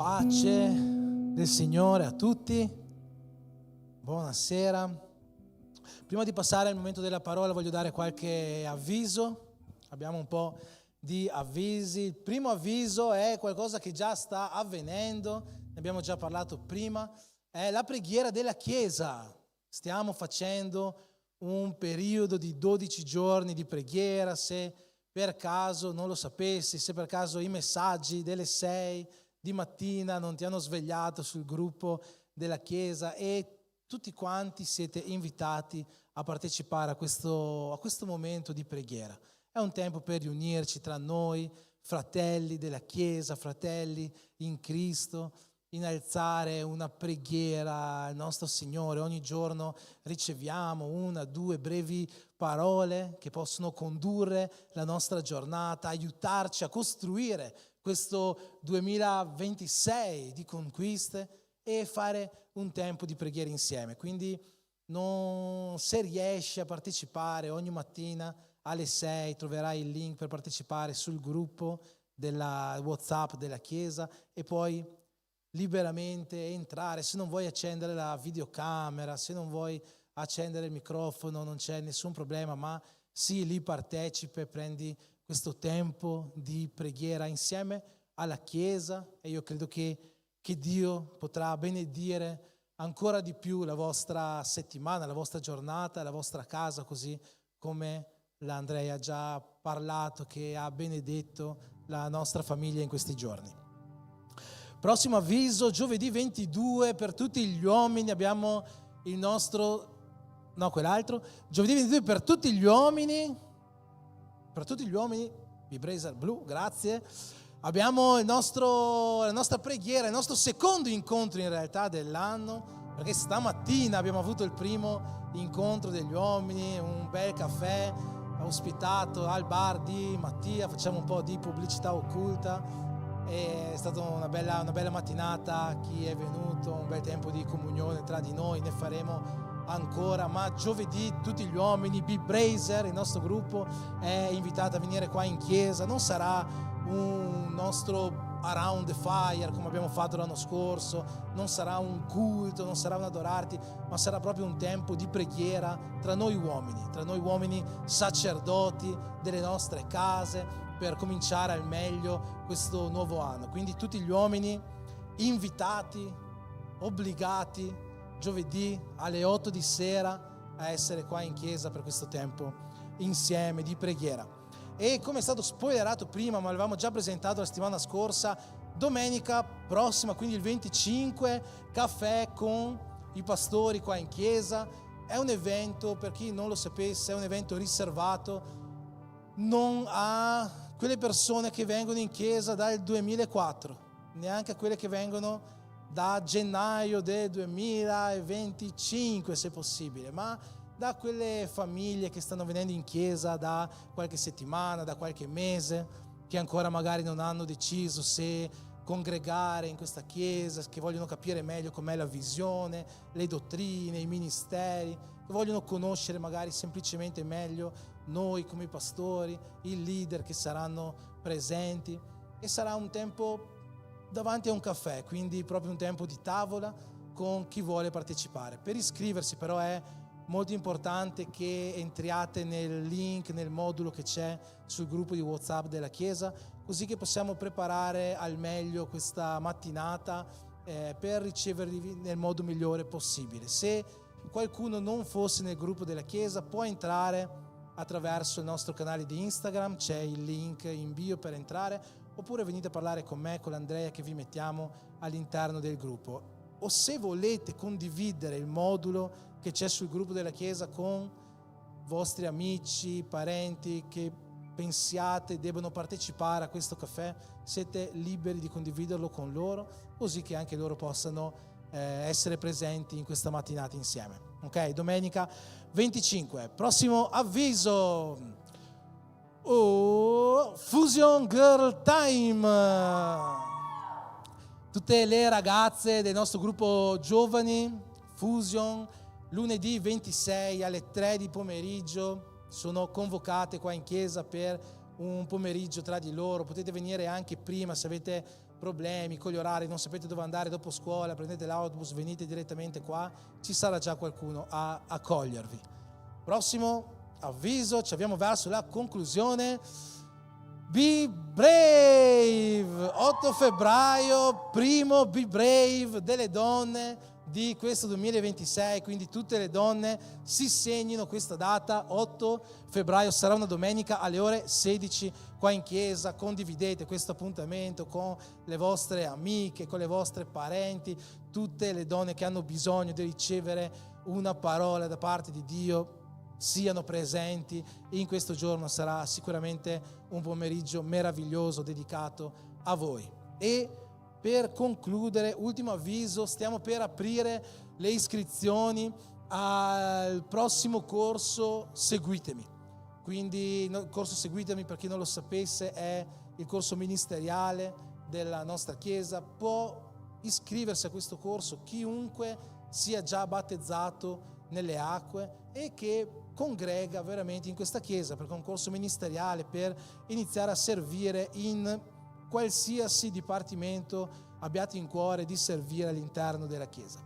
[SPEAKER 4] Pace del Signore a tutti, buonasera. Prima di passare al momento della parola voglio dare qualche avviso. Abbiamo un po' di avvisi. Il primo avviso è qualcosa che già sta avvenendo, ne abbiamo già parlato prima, è la preghiera della Chiesa. Stiamo facendo un periodo di 12 giorni di preghiera. Se per caso non lo sapessi, se per caso i messaggi delle 6 di mattina non ti hanno svegliato sul gruppo della Chiesa, e tutti quanti siete invitati a partecipare a questo momento di preghiera. È un tempo per riunirci tra noi, fratelli della Chiesa, fratelli in Cristo, innalzare una preghiera al nostro Signore. Ogni giorno riceviamo 1 o 2 brevi parole che possono condurre la nostra giornata, aiutarci a costruire questo 2026 di conquiste e fare un tempo di preghiera insieme. Quindi se riesci a partecipare ogni mattina alle 6 troverai il link per partecipare sul gruppo della WhatsApp della Chiesa e poi liberamente entrare. Se non vuoi accendere la videocamera, se non vuoi accendere il microfono, non c'è nessun problema, ma sì, lì partecipa e prendi questo tempo di preghiera insieme alla Chiesa, e io credo che Dio potrà benedire ancora di più la vostra settimana, la vostra giornata, la vostra casa, così come l'Andrea ha già parlato, che ha benedetto la nostra famiglia in questi giorni. Prossimo avviso, giovedì 22 per tutti gli uomini abbiamo il nostro, giovedì 22 per tutti gli uomini, Vibraser Blu, grazie. Abbiamo la nostra preghiera, il nostro secondo incontro in realtà dell'anno, perché stamattina abbiamo avuto il primo incontro degli uomini, un bel caffè ospitato al bar di Mattia, facciamo un po' di pubblicità occulta, è stata una bella mattinata, chi è venuto, un bel tempo di comunione tra di noi, ne faremo ancora, ma giovedì tutti gli uomini, Vibraser, il nostro gruppo, è invitato a venire qua in chiesa. Non sarà un nostro around the fire come abbiamo fatto l'anno scorso, non sarà un culto, non sarà un adorarti, ma sarà proprio un tempo di preghiera tra noi uomini sacerdoti delle nostre case, per cominciare al meglio questo nuovo anno. Quindi tutti gli uomini invitati, obbligati, giovedì alle 8 di sera a essere qua in chiesa per questo tempo insieme di preghiera. E come è stato spoilerato prima, ma l'avevamo già presentato la settimana scorsa, domenica prossima, quindi il 25, caffè con i pastori qua in chiesa. È un evento, per chi non lo sapesse, è un evento riservato non a quelle persone che vengono in chiesa dal 2004, neanche a quelle che vengono da gennaio del 2025 se possibile, ma da quelle famiglie che stanno venendo in chiesa da qualche settimana, da qualche mese, che ancora magari non hanno deciso se congregare in questa chiesa, che vogliono capire meglio com'è la visione, le dottrine, i ministeri, che vogliono conoscere magari semplicemente meglio noi come pastori, i leader che saranno presenti, e sarà un tempo davanti a un caffè, quindi proprio un tempo di tavola con chi vuole partecipare. Per iscriversi però è molto importante che entriate nel link, nel modulo che c'è sul gruppo di WhatsApp della Chiesa, così che possiamo preparare al meglio questa mattinata per ricevervi nel modo migliore possibile. Se qualcuno non fosse nel gruppo della Chiesa, può entrare attraverso il nostro canale di Instagram, c'è il link in bio per entrare, oppure venite a parlare con me, con l'Andrea, che vi mettiamo all'interno del gruppo. O se volete condividere il modulo che c'è sul gruppo della Chiesa con vostri amici, parenti che pensiate debbano partecipare a questo caffè, siete liberi di condividerlo con loro, così che anche loro possano essere presenti in questa mattinata insieme. Ok? Domenica 25. Prossimo avviso. Fusion Girl Time. Tutte le ragazze del nostro gruppo giovani Fusion, lunedì 26 alle 3 di pomeriggio sono convocate qua in chiesa per un pomeriggio tra di loro, potete venire anche prima se avete problemi con gli orari, non sapete dove andare dopo scuola, prendete l'autobus, venite direttamente qua, ci sarà già qualcuno a accogliervi. Prossimo avviso, ci avviamo verso la conclusione. Be Brave, 8 febbraio, primo Be Brave delle donne di questo 2026, quindi tutte le donne si segnino questa data, 8 febbraio, sarà una domenica alle ore 16 qua in chiesa. Condividete questo appuntamento con le vostre amiche, con le vostre parenti, tutte le donne che hanno bisogno di ricevere una parola da parte di Dio siano presenti in questo giorno. Sarà sicuramente un pomeriggio meraviglioso dedicato a voi. E per concludere, ultimo avviso, stiamo per aprire le iscrizioni al prossimo corso Seguitemi. Quindi il corso Seguitemi, per chi non lo sapesse, è il corso ministeriale della nostra chiesa. Può iscriversi a questo corso chiunque sia già battezzato nelle acque e che congrega veramente in questa chiesa, perché è un corso ministeriale per iniziare a servire in qualsiasi dipartimento abbiate in cuore di servire all'interno della chiesa.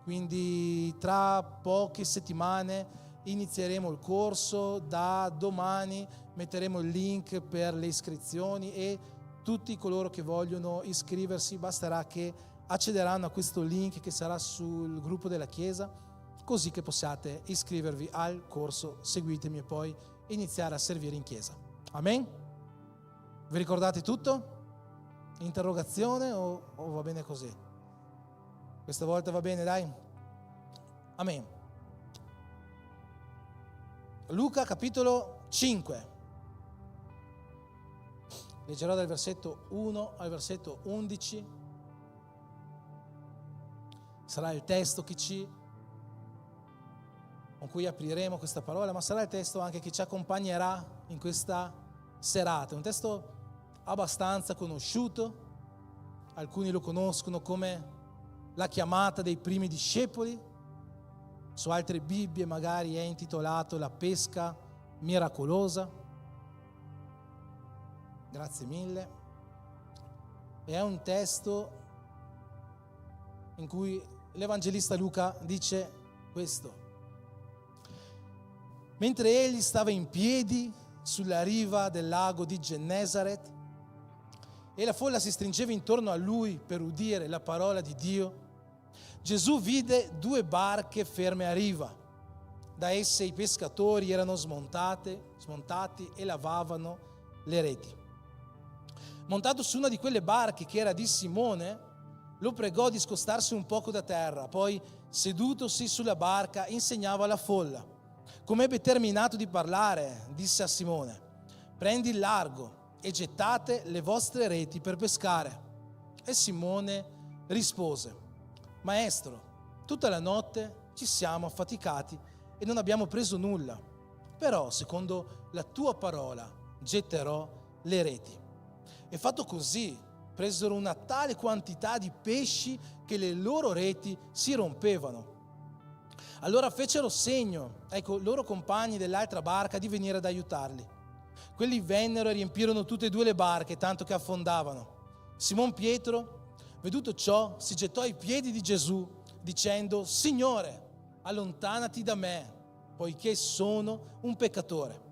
[SPEAKER 4] Quindi tra poche settimane inizieremo il corso, da domani metteremo il link per le iscrizioni e tutti coloro che vogliono iscriversi basterà che accederanno a questo link che sarà sul gruppo della chiesa, così che possiate iscrivervi al corso Seguitemi e poi iniziare a servire in chiesa. Amen? Vi ricordate tutto? Interrogazione o va bene così? Questa volta va bene, dai? Amen. Luca capitolo 5. Leggerò dal versetto 1 al versetto 11. Sarà il testo con cui apriremo questa parola, ma sarà il testo anche che ci accompagnerà in questa serata. Un testo abbastanza conosciuto, alcuni lo conoscono come la chiamata dei primi discepoli, su altre Bibbie magari è intitolato la pesca miracolosa. Grazie mille. È un testo in cui l'Evangelista Luca dice questo: mentre egli stava in piedi sulla riva del lago di Gennesaret e la folla si stringeva intorno a lui per udire la parola di Dio, Gesù vide 2 barche ferme a riva. Da esse i pescatori erano smontati e lavavano le reti. Montato su una di quelle barche, che era di Simone, lo pregò di scostarsi un poco da terra, poi sedutosi sulla barca insegnava alla folla. Come ebbe terminato di parlare, disse a Simone: prendi il largo e gettate le vostre reti per pescare. E Simone rispose: Maestro, tutta la notte ci siamo affaticati e non abbiamo preso nulla, però secondo la tua parola getterò le reti. E fatto così, presero una tale quantità di pesci che le loro reti si rompevano. Allora fecero segno ai loro compagni dell'altra barca di venire ad aiutarli. Quelli vennero e riempirono tutte e 2 le barche, tanto che affondavano. Simon Pietro, veduto ciò, si gettò ai piedi di Gesù, dicendo: Signore, allontanati da me, poiché sono un peccatore.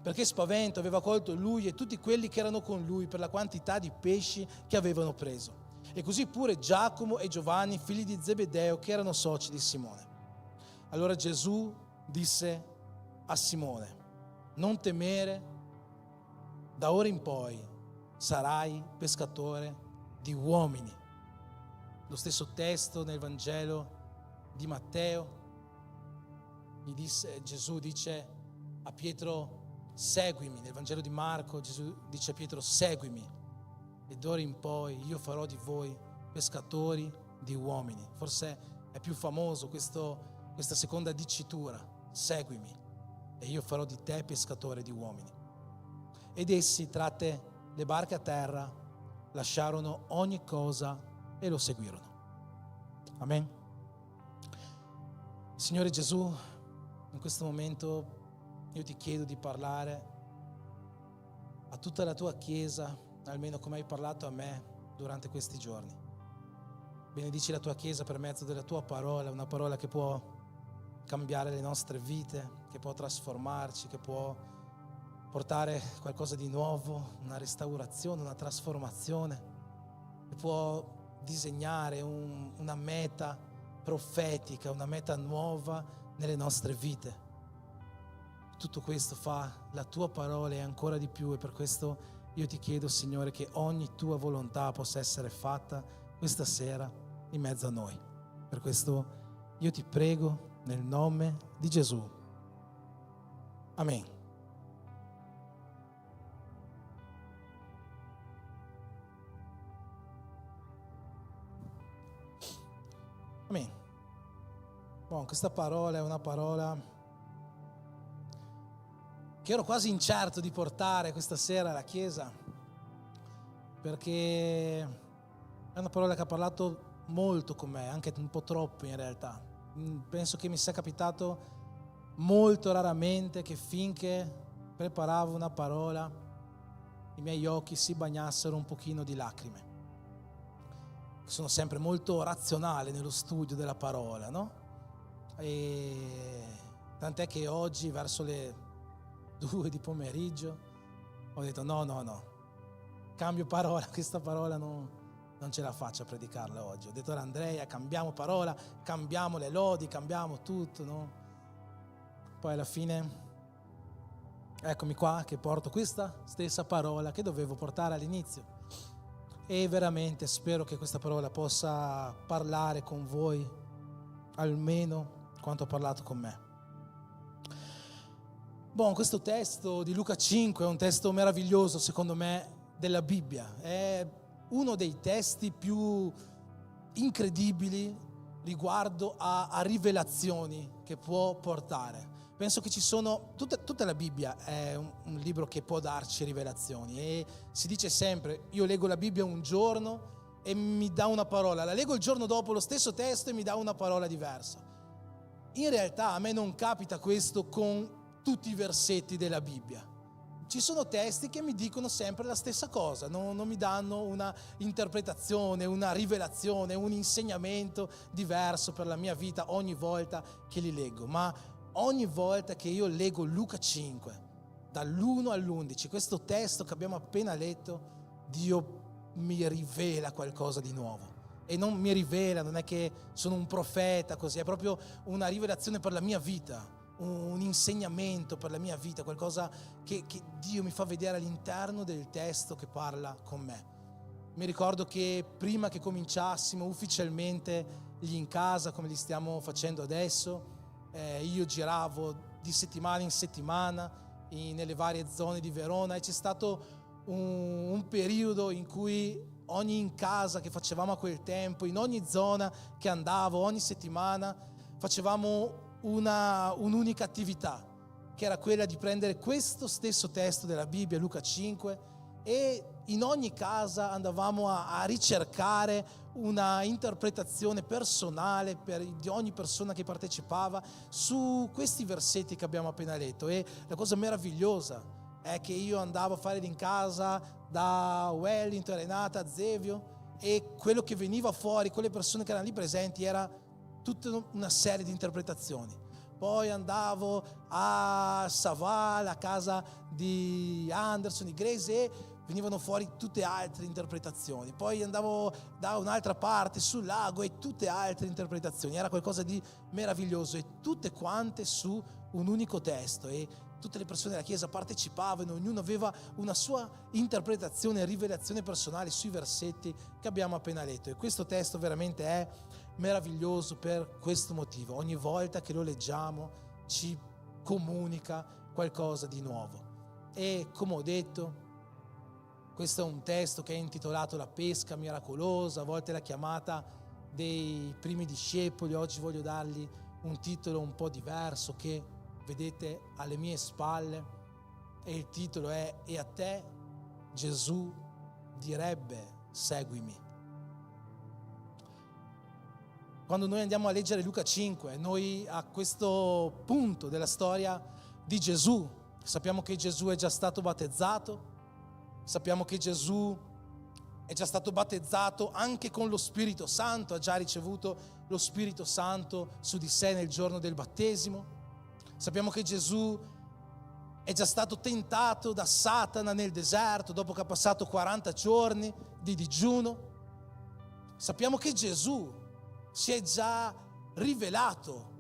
[SPEAKER 4] Perché spavento aveva colto lui e tutti quelli che erano con lui per la quantità di pesci che avevano preso. E così pure Giacomo e Giovanni, figli di Zebedeo, che erano soci di Simone. Allora Gesù disse a Simone: non temere, da ora in poi sarai pescatore di uomini. Lo stesso testo nel Vangelo di Matteo, Gesù dice a Pietro: seguimi. Nel Vangelo di Marco Gesù dice a Pietro: seguimi, e d'ora in poi io farò di voi pescatori di uomini. Forse è più famoso questa seconda dicitura: seguimi e io farò di te pescatore di uomini. Ed essi, tratte le barche a terra, lasciarono ogni cosa e lo seguirono. Amen. Signore Gesù, in questo momento io ti chiedo di parlare a tutta la tua Chiesa, almeno come hai parlato a me durante questi giorni. Benedici la tua Chiesa per mezzo della tua parola, una parola che può cambiare le nostre vite, che può trasformarci, che può portare qualcosa di nuovo, una restaurazione, una trasformazione, che può disegnare una meta profetica, una meta nuova nelle nostre vite. Tutto questo fa la tua parola e ancora di più, e per questo io ti chiedo, Signore, che ogni tua volontà possa essere fatta questa sera in mezzo a noi. Per questo io ti prego nel nome di Gesù. Amen. Amen. Buon, questa parola è una parola che ero quasi incerto di portare questa sera alla Chiesa, perché è una parola che ha parlato molto con me, anche un po' troppo in realtà. Penso che mi sia capitato molto raramente che finché preparavo una parola i miei occhi si bagnassero un pochino di lacrime. Sono sempre molto razionale nello studio della parola, no? E tant'è che oggi verso le 2 di pomeriggio ho detto no, cambio parola, questa parola non ce la faccio a predicarla oggi. Ho detto ad Andrea, cambiamo parola, cambiamo le lodi, cambiamo tutto, no? Poi alla fine eccomi qua che porto questa stessa parola che dovevo portare all'inizio, e veramente spero che questa parola possa parlare con voi almeno quanto ha parlato con me. Buon, questo testo di Luca 5 è un testo meraviglioso secondo me della Bibbia, è uno dei testi più incredibili riguardo a rivelazioni che può portare. Penso che ci sono, tutta la Bibbia è un libro che può darci rivelazioni, e si dice sempre, io leggo la Bibbia un giorno e mi dà una parola, la leggo il giorno dopo lo stesso testo e mi dà una parola diversa. In realtà a me non capita questo con tutti i versetti della Bibbia. Ci sono testi che mi dicono sempre la stessa cosa, non mi danno una interpretazione, una rivelazione, un insegnamento diverso per la mia vita ogni volta che li leggo. Ma ogni volta che io leggo Luca 5, dall'1 all'11, questo testo che abbiamo appena letto, Dio mi rivela qualcosa di nuovo. E non mi rivela, non è che sono un profeta così, è proprio una rivelazione per la mia vita, un insegnamento per la mia vita, qualcosa che Dio mi fa vedere all'interno del testo che parla con me. Mi ricordo che prima che cominciassimo ufficialmente gli in casa, come li stiamo facendo adesso, io giravo di settimana in settimana nelle varie zone di Verona, e c'è stato un periodo in cui ogni in casa che facevamo a quel tempo, in ogni zona che andavo, ogni settimana facevamo un'unica attività, che era quella di prendere questo stesso testo della Bibbia, Luca 5, e in ogni casa andavamo a ricercare una interpretazione personale di ogni persona che partecipava su questi versetti che abbiamo appena letto. E la cosa meravigliosa è che io andavo a fare in casa da Wellington, Renata, Zevio, e quello che veniva fuori con le persone che erano lì presenti era tutta una serie di interpretazioni. Poi andavo a Saval, a casa di Anderson, di Grace, e venivano fuori tutte altre interpretazioni. Poi andavo da un'altra parte sul lago e tutte altre interpretazioni. Era qualcosa di meraviglioso, e tutte quante su un unico testo, e tutte le persone della Chiesa partecipavano, ognuno aveva una sua interpretazione e rivelazione personale sui versetti che abbiamo appena letto. E questo testo veramente è meraviglioso per questo motivo. Ogni volta che lo leggiamo ci comunica qualcosa di nuovo. E come ho detto, questo è un testo che è intitolato La pesca miracolosa, a volte la chiamata dei primi discepoli. Oggi voglio dargli un titolo un po' diverso che vedete alle mie spalle, e il titolo è E a te Gesù direbbe seguimi. Quando noi andiamo a leggere Luca 5, noi a questo punto della storia di Gesù, sappiamo che Gesù è già stato battezzato, Sappiamo che Gesù è già stato battezzato anche con lo Spirito Santo, ha già ricevuto lo Spirito Santo su di sé nel giorno del battesimo. Sappiamo che Gesù è già stato tentato da Satana nel deserto dopo che ha passato 40 giorni di digiuno. Sappiamo che Gesù si è già rivelato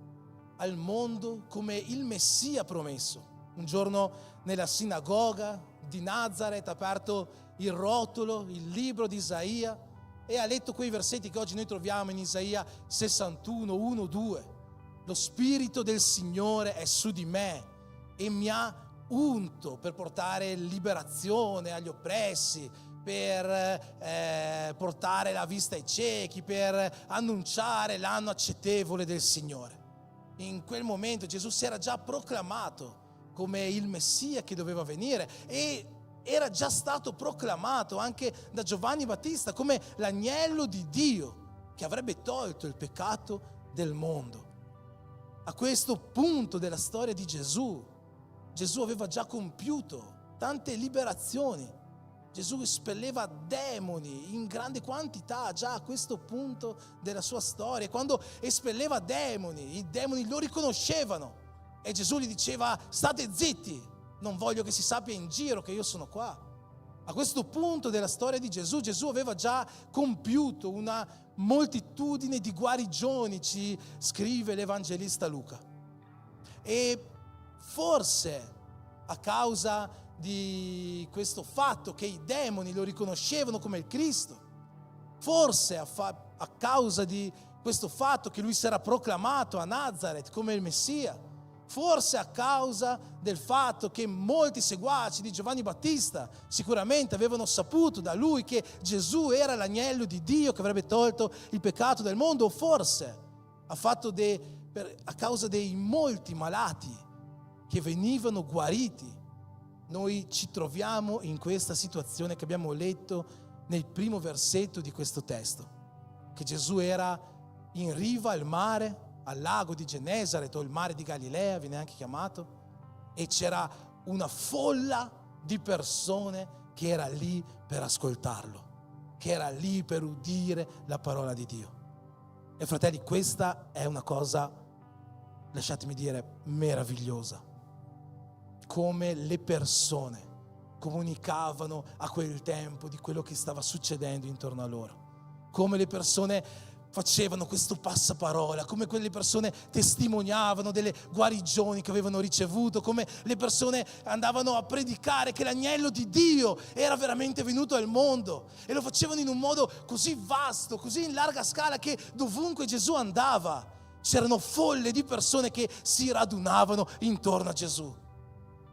[SPEAKER 4] al mondo come il Messia promesso. Un giorno nella sinagoga di Nazareth ha aperto il rotolo, il libro di Isaia, e ha letto quei versetti che oggi noi troviamo in Isaia 61, 1, 2. Lo Spirito del Signore è su di me e mi ha unto per portare liberazione agli oppressi, per portare la vista ai ciechi, per annunciare l'anno accettevole del Signore. In quel momento Gesù si era già proclamato come il Messia che doveva venire, e era già stato proclamato anche da Giovanni Battista come l'agnello di Dio che avrebbe tolto il peccato del mondo. A questo punto della storia di Gesù aveva già compiuto tante liberazioni. Gesù espelleva demoni in grande quantità già a questo punto della sua storia. Quando espelleva demoni, i demoni lo riconoscevano e Gesù gli diceva: state zitti, non voglio che si sappia in giro che io sono qua. A questo punto della storia di Gesù aveva già compiuto una moltitudine di guarigioni, ci scrive l'Evangelista Luca. E forse a causa di questo fatto che i demoni lo riconoscevano come il Cristo, forse a causa di questo fatto che lui si era proclamato a Nazareth come il Messia, forse a causa del fatto che molti seguaci di Giovanni Battista sicuramente avevano saputo da lui che Gesù era l'agnello di Dio che avrebbe tolto il peccato del mondo, o forse a causa dei molti malati che venivano guariti, noi ci troviamo in questa situazione che abbiamo letto nel primo versetto di questo testo, che Gesù era in riva al mare, al lago di Genesaret, o il mare di Galilea viene anche chiamato, e c'era una folla di persone che era lì per ascoltarlo, che era lì per udire la parola di Dio. E fratelli, questa è una cosa, lasciatemi dire, meravigliosa. Come le persone comunicavano a quel tempo di quello che stava succedendo intorno a loro, come le persone facevano questo passaparola, come quelle persone testimoniavano delle guarigioni che avevano ricevuto, come le persone andavano a predicare che l'agnello di Dio era veramente venuto al mondo, e lo facevano in un modo così vasto, così in larga scala, che dovunque Gesù andava c'erano folle di persone che si radunavano intorno a Gesù.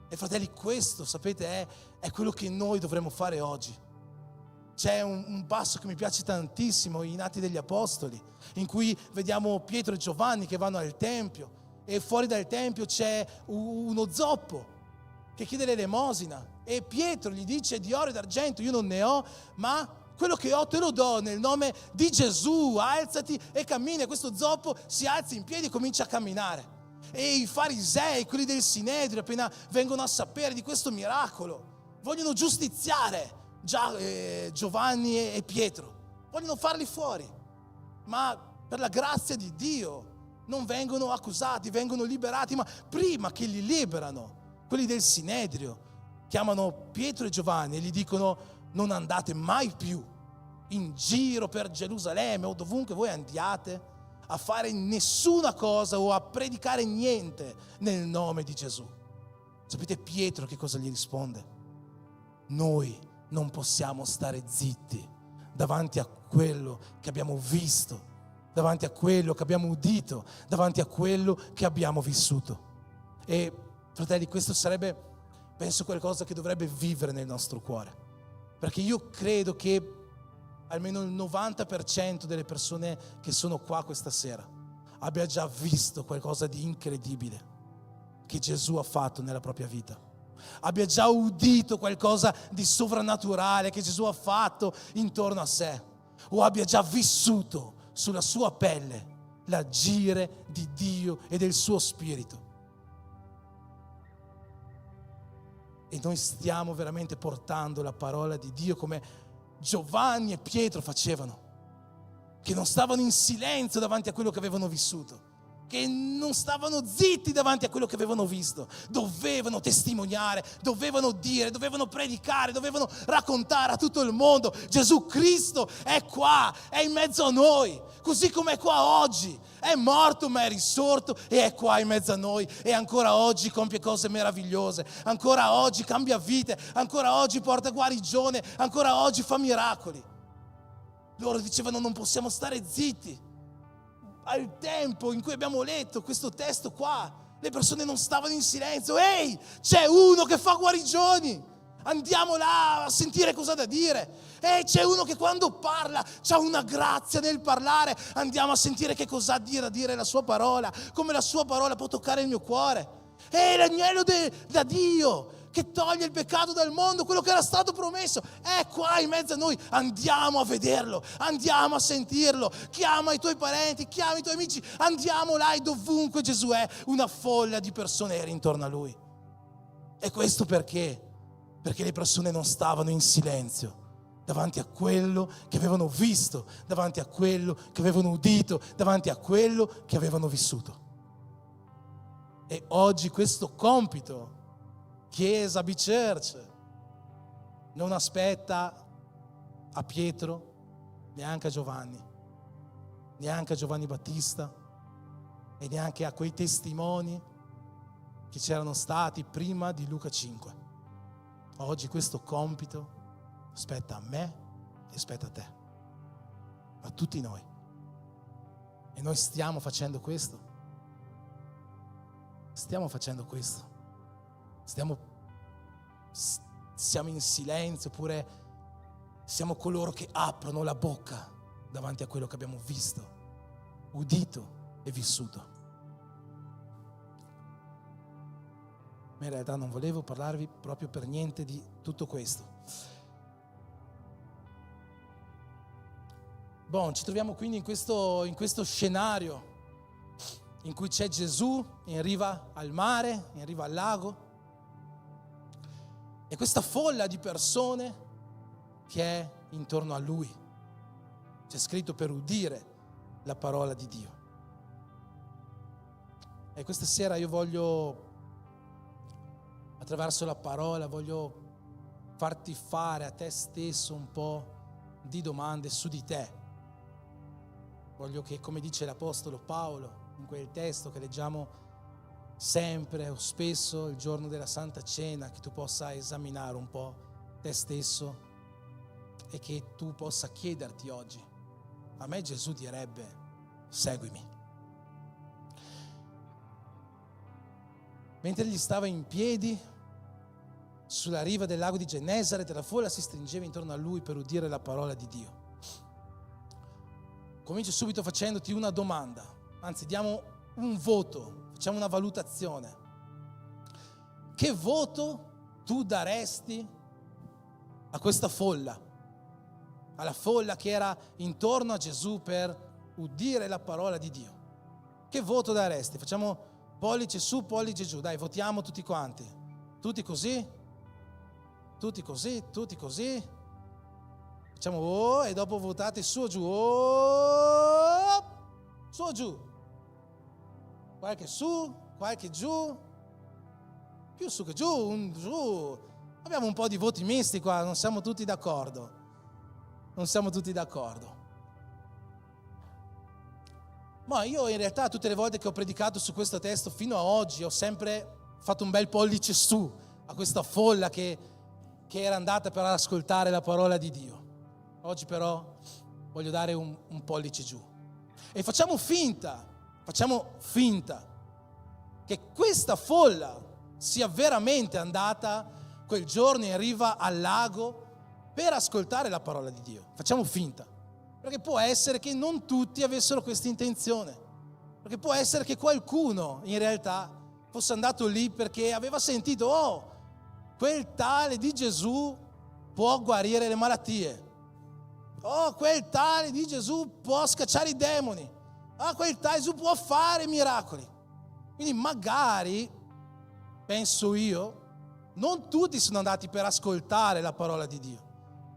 [SPEAKER 4] E fratelli, questo, sapete, è quello che noi dovremmo fare oggi. C'è un passo che mi piace tantissimo in Atti degli Apostoli, in cui vediamo Pietro e Giovanni che vanno al Tempio, e fuori dal Tempio c'è uno zoppo che chiede l'elemosina, e Pietro gli dice: di oro e d'argento io non ne ho, ma quello che ho te lo do nel nome di Gesù, alzati e cammina. E questo zoppo si alza in piedi e comincia a camminare. E i farisei, quelli del Sinedrio, appena vengono a sapere di questo miracolo, vogliono giustiziare Giovanni e Pietro, vogliono farli fuori, ma per la grazia di Dio non vengono accusati, vengono liberati. Ma prima che li liberano, quelli del Sinedrio chiamano Pietro e Giovanni e gli dicono: non andate mai più in giro per Gerusalemme o dovunque voi andiate a fare nessuna cosa o a predicare niente nel nome di Gesù. Sapete Pietro che cosa gli risponde? Noi non possiamo stare zitti davanti a quello che abbiamo visto, davanti a quello che abbiamo udito, davanti a quello che abbiamo vissuto. E fratelli, questo sarebbe, penso, qualcosa che dovrebbe vivere nel nostro cuore, perché io credo che almeno il 90% delle persone che sono qua questa sera abbia già visto qualcosa di incredibile che Gesù ha fatto nella propria vita, abbia già udito qualcosa di sovrannaturale che Gesù ha fatto intorno a sé, o abbia già vissuto sulla sua pelle l'agire di Dio e del suo Spirito. e noi stiamo veramente portando la parola di Dio come Giovanni e Pietro facevano, che non stavano in silenzio davanti a quello che avevano vissuto, che non stavano zitti davanti a quello che avevano visto, dovevano testimoniare, dovevano dire, dovevano predicare, dovevano raccontare a tutto il mondo: Gesù Cristo è qua, è in mezzo a noi, così come è qua oggi, è morto ma è risorto e è qua in mezzo a noi, e ancora oggi compie cose meravigliose, ancora oggi cambia vite, ancora oggi porta guarigione, ancora oggi fa miracoli. Loro dicevano: non possiamo stare zitti. Al tempo in cui abbiamo letto questo testo qua, le persone non stavano in silenzio. Ehi, c'è uno che fa guarigioni, andiamo là a sentire cosa ha da dire. Ehi, c'è uno che quando parla c'ha una grazia nel parlare, andiamo a sentire che cosa ha da dire la sua parola, come la sua parola può toccare il mio cuore. Ehi, l'agnello da Dio che toglie il peccato dal mondo, quello che era stato promesso, è qua in mezzo a noi. Andiamo a vederlo, andiamo a sentirlo. Chiama i tuoi parenti, chiama i tuoi amici, andiamo là, e dovunque Gesù è, una folla di persone era intorno a lui. E questo perché? Perché le persone non stavano in silenzio davanti a quello che avevano visto, davanti a quello che avevano udito, davanti a quello che avevano vissuto. E oggi questo compito, Chiesa, B-Church, non aspetta a Pietro, neanche a Giovanni, neanche a Giovanni Battista e neanche a quei testimoni che c'erano stati prima di Luca 5. Oggi questo compito spetta a me e spetta a te, a tutti noi. E noi stiamo facendo questo. Stiamo facendo questo. Siamo in silenzio, oppure siamo coloro che aprono la bocca davanti a quello che abbiamo visto, udito e vissuto. Ma in realtà non volevo parlarvi proprio per niente di tutto questo. Ci troviamo quindi in questo scenario in cui c'è Gesù in riva al mare, in riva al lago, e questa folla di persone che è intorno a lui. C'è scritto per udire la parola di Dio. E questa sera io voglio, attraverso la parola, voglio farti fare a te stesso un po' di domande su di te. Voglio che, come dice l'Apostolo Paolo in quel testo che leggiamo sempre o spesso il giorno della Santa Cena, che tu possa esaminare un po' te stesso e che tu possa chiederti oggi: a me Gesù direbbe seguimi. Mentre egli stava in piedi sulla riva del lago di Gennesaret, la folla si stringeva intorno a lui per udire la parola di Dio. Comincio subito facendoti una domanda, anzi diamo un voto. Facciamo una valutazione. Che voto tu daresti a questa folla? Alla folla che era intorno a Gesù per udire la parola di Dio. Che voto daresti? Facciamo pollice su, pollice giù. Dai, votiamo tutti quanti. Tutti così? Tutti così? Tutti così? Facciamo oh, e dopo votate su o giù. Oh, su o giù. Qualche su, qualche giù, più su che giù, un giù. Abbiamo un po' di voti misti qua, non siamo tutti d'accordo. Non siamo tutti d'accordo. Ma io in realtà tutte le volte che ho predicato su questo testo fino a oggi ho sempre fatto un bel pollice su a questa folla che era andata per ascoltare la parola di Dio. Oggi però voglio dare un pollice giù. E facciamo finta che questa folla sia veramente andata quel giorno in riva al lago per ascoltare la parola di Dio. Facciamo finta, perché può essere che non tutti avessero questa intenzione, perché può essere che qualcuno in realtà fosse andato lì perché aveva sentito: oh, quel tale di Gesù può guarire le malattie, oh, quel tale di Gesù può scacciare i demoni, quel tale Gesù può fare miracoli. Quindi magari, penso io, non tutti sono andati per ascoltare la parola di Dio.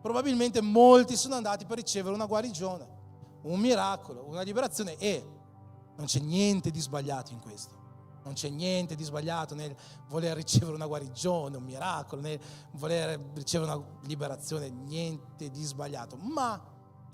[SPEAKER 4] Probabilmente molti sono andati per ricevere una guarigione, un miracolo, una liberazione, e non c'è niente di sbagliato in questo. Non c'è niente di sbagliato nel voler ricevere una guarigione, un miracolo, nel voler ricevere una liberazione, niente di sbagliato. Ma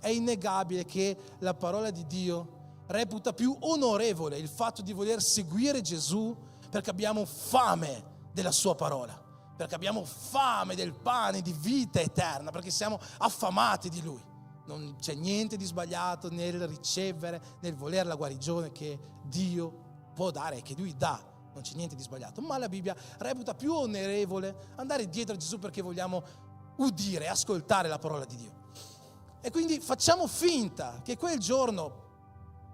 [SPEAKER 4] è innegabile che la parola di Dio reputa più onorevole il fatto di voler seguire Gesù perché abbiamo fame della sua parola, perché abbiamo fame del pane di vita eterna, perché siamo affamati di Lui. Non c'è niente di sbagliato nel ricevere, nel volere la guarigione che Dio può dare e che Lui dà. Non c'è niente di sbagliato, ma la Bibbia reputa più onorevole andare dietro a Gesù perché vogliamo udire, ascoltare la parola di Dio. E quindi facciamo finta che quel giorno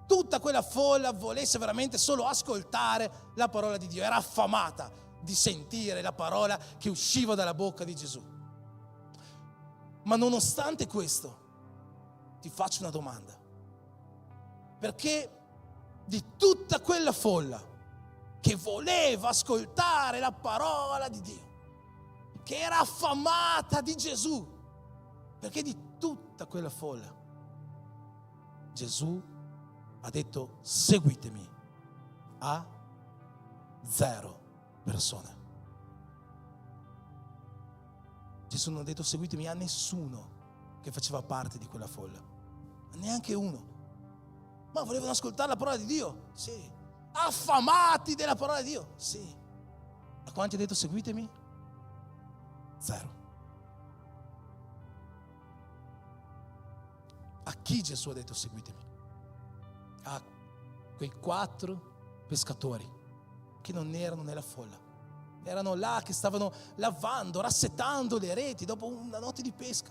[SPEAKER 4] tutta quella folla volesse veramente solo ascoltare la parola di Dio, era affamata di sentire la parola che usciva dalla bocca di Gesù. Ma nonostante questo, ti faccio una domanda: perché di tutta quella folla che voleva ascoltare la parola di Dio, che era affamata di Gesù, perché di tutta quella folla Gesù ha detto seguitemi a 0 persone? Gesù non ha detto seguitemi a nessuno che faceva parte di quella folla, neanche uno. Ma volevano ascoltare la parola di Dio? Sì. Affamati della parola di Dio? Sì. A quanti ha detto seguitemi? 0. A chi Gesù ha detto seguitemi? A quei 4 pescatori che non erano nella folla. Erano là che stavano lavando, rassettando le reti dopo una notte di pesca,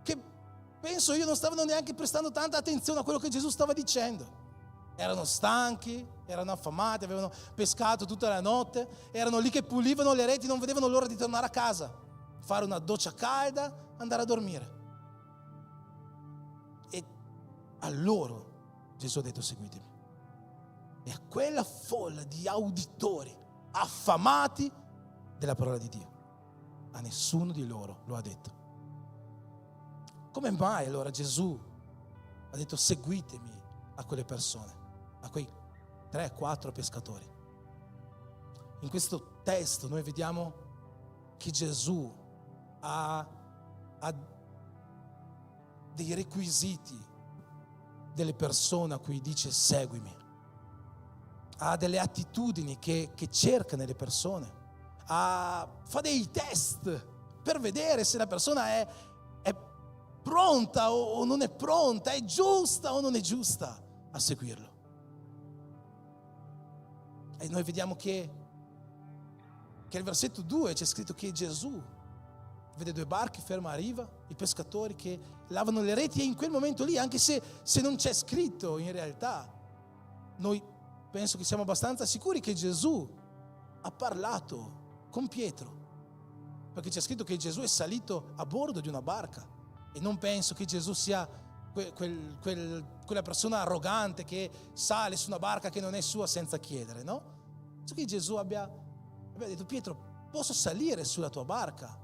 [SPEAKER 4] che penso io non stavano neanche prestando tanta attenzione a quello che Gesù stava dicendo. Erano stanchi, erano affamati, avevano pescato tutta la notte, erano lì che pulivano le reti, non vedevano l'ora di tornare a casa, fare una doccia calda, andare a dormire. E a loro Gesù ha detto seguitemi. E a quella folla di auditori affamati della parola di Dio, a nessuno di loro lo ha detto. Come mai allora Gesù ha detto seguitemi a quelle persone, a quei 3-4 pescatori? In questo testo noi vediamo che Gesù ha dei requisiti delle persone a cui dice seguimi, ha delle attitudini che cerca nelle persone, fa dei test per vedere se la persona è pronta o non è pronta, è giusta o non è giusta a seguirlo. E noi vediamo che al versetto 2 c'è scritto che Gesù vede 2 barche ferme a riva, i pescatori che lavano le reti, e in quel momento lì, anche se non c'è scritto in realtà, noi penso che siamo abbastanza sicuri che Gesù ha parlato con Pietro, perché c'è scritto che Gesù è salito a bordo di una barca. E non penso che Gesù sia quella persona arrogante che sale su una barca che non è sua senza chiedere, no? Penso che Gesù abbia detto: Pietro, posso salire sulla tua barca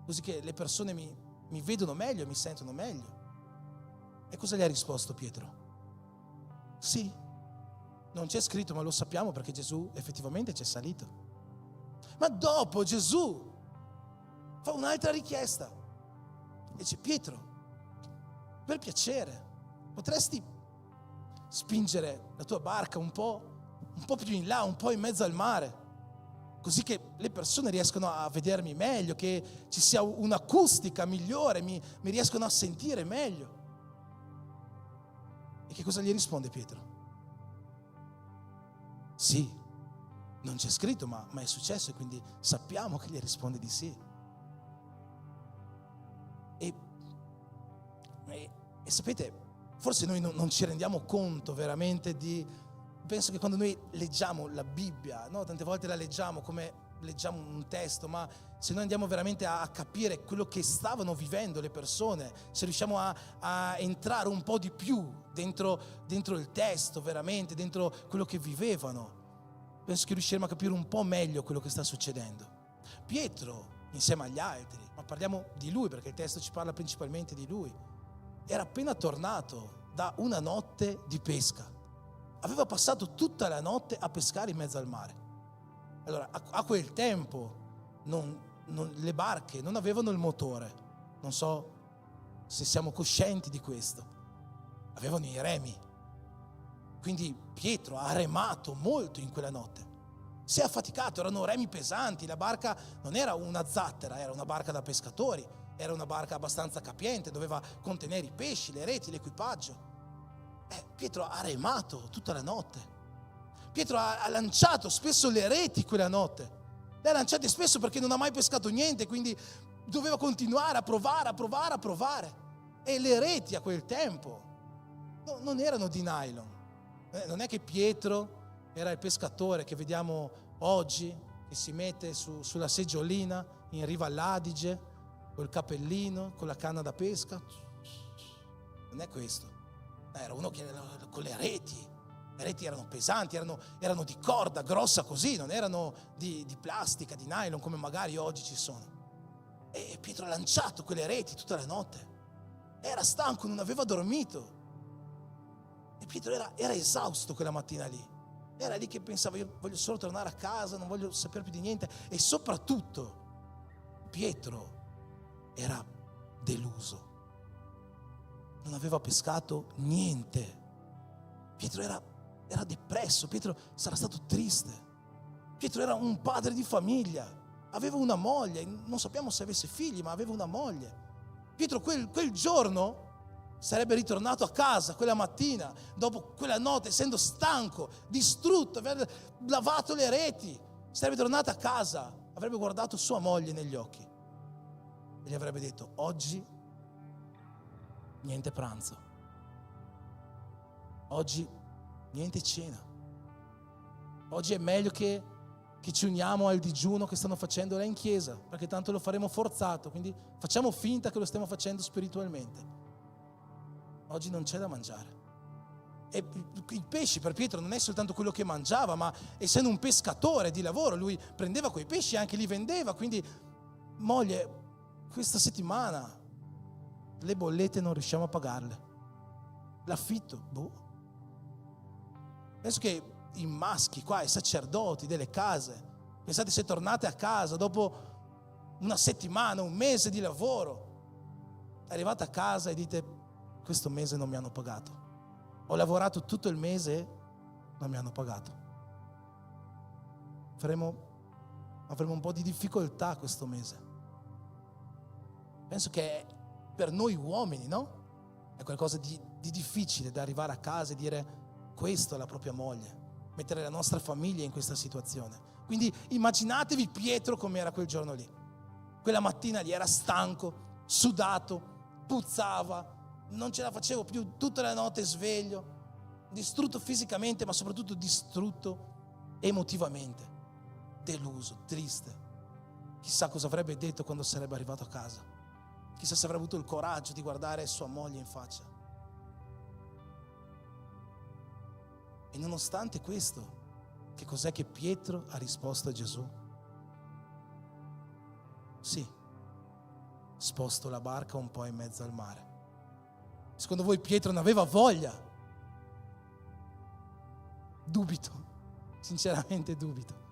[SPEAKER 4] così che le persone mi vedono meglio, mi sentono meglio? E cosa gli ha risposto Pietro? Sì. Non c'è scritto, ma lo sappiamo perché Gesù effettivamente c'è salito. Ma dopo Gesù fa un'altra richiesta. Dice: Pietro, per piacere, potresti spingere la tua barca un po' più in là, un po' in mezzo al mare, così che le persone riescono a vedermi meglio, che ci sia un'acustica migliore, mi riescono a sentire meglio. E che cosa gli risponde Pietro? Sì, non c'è scritto, ma è successo, e quindi sappiamo che gli risponde di sì. E sapete, forse noi non ci rendiamo conto veramente penso che quando noi leggiamo la Bibbia, no? Tante volte la leggiamo come leggiamo un testo, ma se noi andiamo veramente a capire quello che stavano vivendo le persone, se riusciamo a entrare un po' di più dentro il testo, veramente, dentro quello che vivevano, penso che riusciremo a capire un po' meglio quello che sta succedendo. Pietro, insieme agli altri, ma parliamo di lui perché il testo ci parla principalmente di lui, era appena tornato da una notte di pesca. Aveva passato tutta la notte a pescare in mezzo al mare. Allora, a quel tempo le barche non avevano il motore. Non so se siamo coscienti di questo. Avevano i remi. Quindi Pietro ha remato molto in quella notte. Si è affaticato, erano remi pesanti, la barca non era una zattera, era una barca da pescatori, era una barca abbastanza capiente, doveva contenere i pesci, le reti, l'equipaggio. Pietro ha remato tutta la notte. Pietro ha lanciato spesso le reti quella notte. Le ha lanciate spesso perché non ha mai pescato niente, quindi doveva continuare a provare. E le reti a quel tempo non erano di nylon. Non è che Pietro era il pescatore che vediamo oggi, che si mette sulla seggiolina in riva all'Adige, col cappellino, con la canna da pesca. Non è questo. Era uno che era con le reti. Le reti erano pesanti, erano di corda grossa così, non erano di plastica, di nylon come magari oggi ci sono. E Pietro ha lanciato quelle reti tutta la notte. Era stanco, non aveva dormito. E Pietro era esausto quella mattina lì. Era lì che pensava: io voglio solo tornare a casa, non voglio sapere più di niente. E soprattutto Pietro era deluso. Non aveva pescato niente. Pietro era depresso. Pietro sarà stato triste. Pietro era un padre di famiglia. Aveva una moglie. Non sappiamo se avesse figli, ma aveva una moglie. Pietro quel giorno sarebbe ritornato a casa quella mattina, dopo quella notte, essendo stanco, distrutto, aver lavato le reti. Sarebbe tornato a casa, avrebbe guardato sua moglie negli occhi e gli avrebbe detto: oggi niente pranzo, oggi niente cena, oggi è meglio che ci uniamo al digiuno che stanno facendo là in chiesa, perché tanto lo faremo forzato, quindi facciamo finta che lo stiamo facendo spiritualmente. Oggi non c'è da mangiare. E il pesce per Pietro non è soltanto quello che mangiava, ma essendo un pescatore di lavoro, lui prendeva quei pesci e anche li vendeva. Quindi, moglie, questa settimana le bollette non riusciamo a pagarle. L'affitto, Penso che i maschi qua, i sacerdoti delle case, pensate se tornate a casa dopo una settimana, un mese di lavoro, arrivate a casa e dite: questo mese non mi hanno pagato. Ho lavorato tutto il mese e non mi hanno pagato. Avremo un po' di difficoltà questo mese. Penso che per noi uomini, no? È qualcosa di difficile da arrivare a casa e dire questo alla propria moglie, mettere la nostra famiglia in questa situazione. Quindi immaginatevi Pietro come era quel giorno lì. Quella mattina lì era stanco, sudato, puzzava, non ce la facevo più, tutta la notte sveglio, distrutto fisicamente, ma soprattutto distrutto emotivamente, deluso, triste. Chissà cosa avrebbe detto quando sarebbe arrivato a casa. Chissà se avrebbe avuto il coraggio di guardare sua moglie in faccia. E nonostante questo, che cos'è che Pietro ha risposto a Gesù? Sì, sposto la barca un po' in mezzo al mare. Secondo voi Pietro ne aveva voglia? Dubito, sinceramente dubito.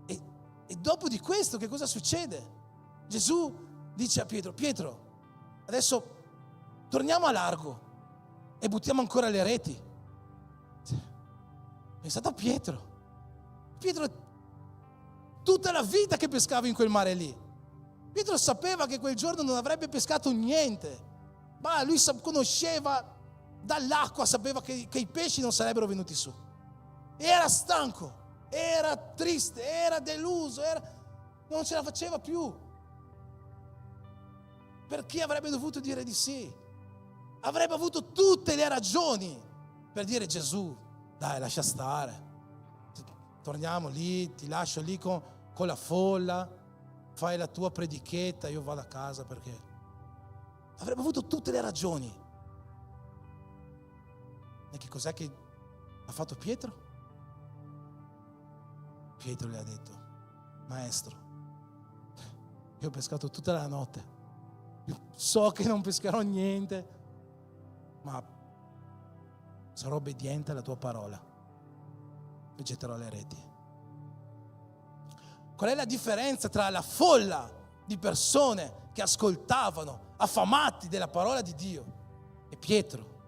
[SPEAKER 4] E dopo di questo che cosa succede? Gesù dice a Pietro: Pietro, adesso torniamo a largo e buttiamo ancora le reti. Pensate a Pietro. Pietro tutta la vita che pescava in quel mare lì. Pietro sapeva che quel giorno non avrebbe pescato niente, ma lui conosceva dall'acqua, sapeva che i pesci non sarebbero venuti su. Era stanco, era triste, era deluso, non ce la faceva più. Perché avrebbe dovuto dire di sì? Avrebbe avuto tutte le ragioni per dire: Gesù, dai, lascia stare, torniamo lì, ti lascio lì con la folla, fai la tua predichetta, io vado a casa. Perché avrebbe avuto tutte le ragioni. E che cos'è che ha fatto Pietro? Pietro gli ha detto: maestro, io ho pescato tutta la notte, io so che non pescherò niente, ma sarò obbediente alla tua parola e getterò le reti. Qual è la differenza tra la folla di persone che ascoltavano, affamati della parola di Dio, e Pietro?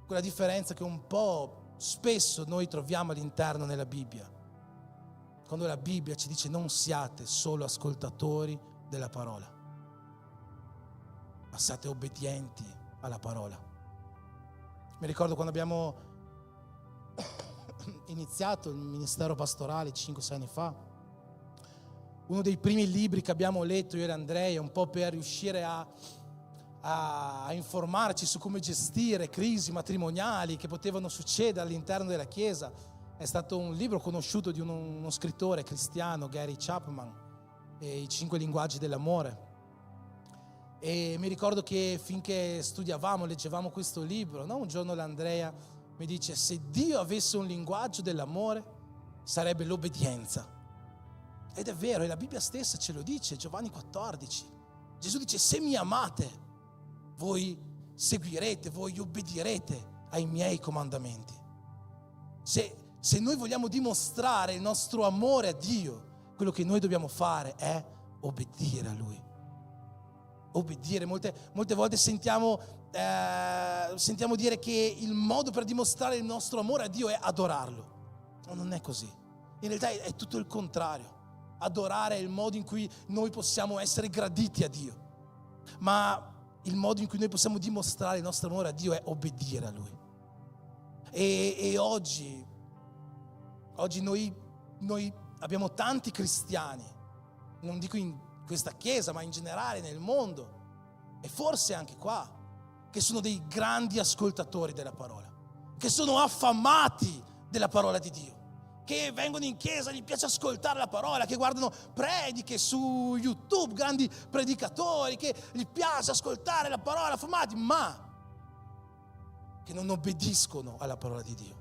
[SPEAKER 4] Quella differenza che un po' spesso noi troviamo all'interno della Bibbia, quando la Bibbia ci dice: non siate solo ascoltatori della parola, ma siate obbedienti alla parola. Mi ricordo quando abbiamo iniziato il ministero pastorale 5-6 anni fa, uno dei primi libri che abbiamo letto io e Andrea, un po' per riuscire a informarci su come gestire crisi matrimoniali che potevano succedere all'interno della Chiesa, è stato un libro conosciuto di uno scrittore cristiano, Gary Chapman, I 5 linguaggi dell'amore. E mi ricordo che finché studiavamo, leggevamo questo libro, no? Un giorno l'Andrea mi dice: se Dio avesse un linguaggio dell'amore sarebbe l'obbedienza. Ed è vero, e la Bibbia stessa ce lo dice, Giovanni 14. Gesù dice: se mi amate, voi seguirete, voi obbedirete ai miei comandamenti. Se noi vogliamo dimostrare il nostro amore a Dio, quello che noi dobbiamo fare è obbedire a Lui. Obbedire. Molte volte sentiamo dire che il modo per dimostrare il nostro amore a Dio è adorarlo. No, non è così. In realtà è tutto il contrario. Adorare è il modo in cui noi possiamo essere graditi a Dio. Ma il modo in cui noi possiamo dimostrare il nostro amore a Dio è obbedire a Lui. E oggi noi abbiamo tanti cristiani, non dico in questa chiesa, ma in generale nel mondo, e forse anche qua, che sono dei grandi ascoltatori della parola, che sono affamati della parola di Dio, che vengono in chiesa, gli piace ascoltare la parola, che guardano prediche su YouTube, grandi predicatori, che gli piace ascoltare la parola, affamati, ma che non obbediscono alla parola di Dio,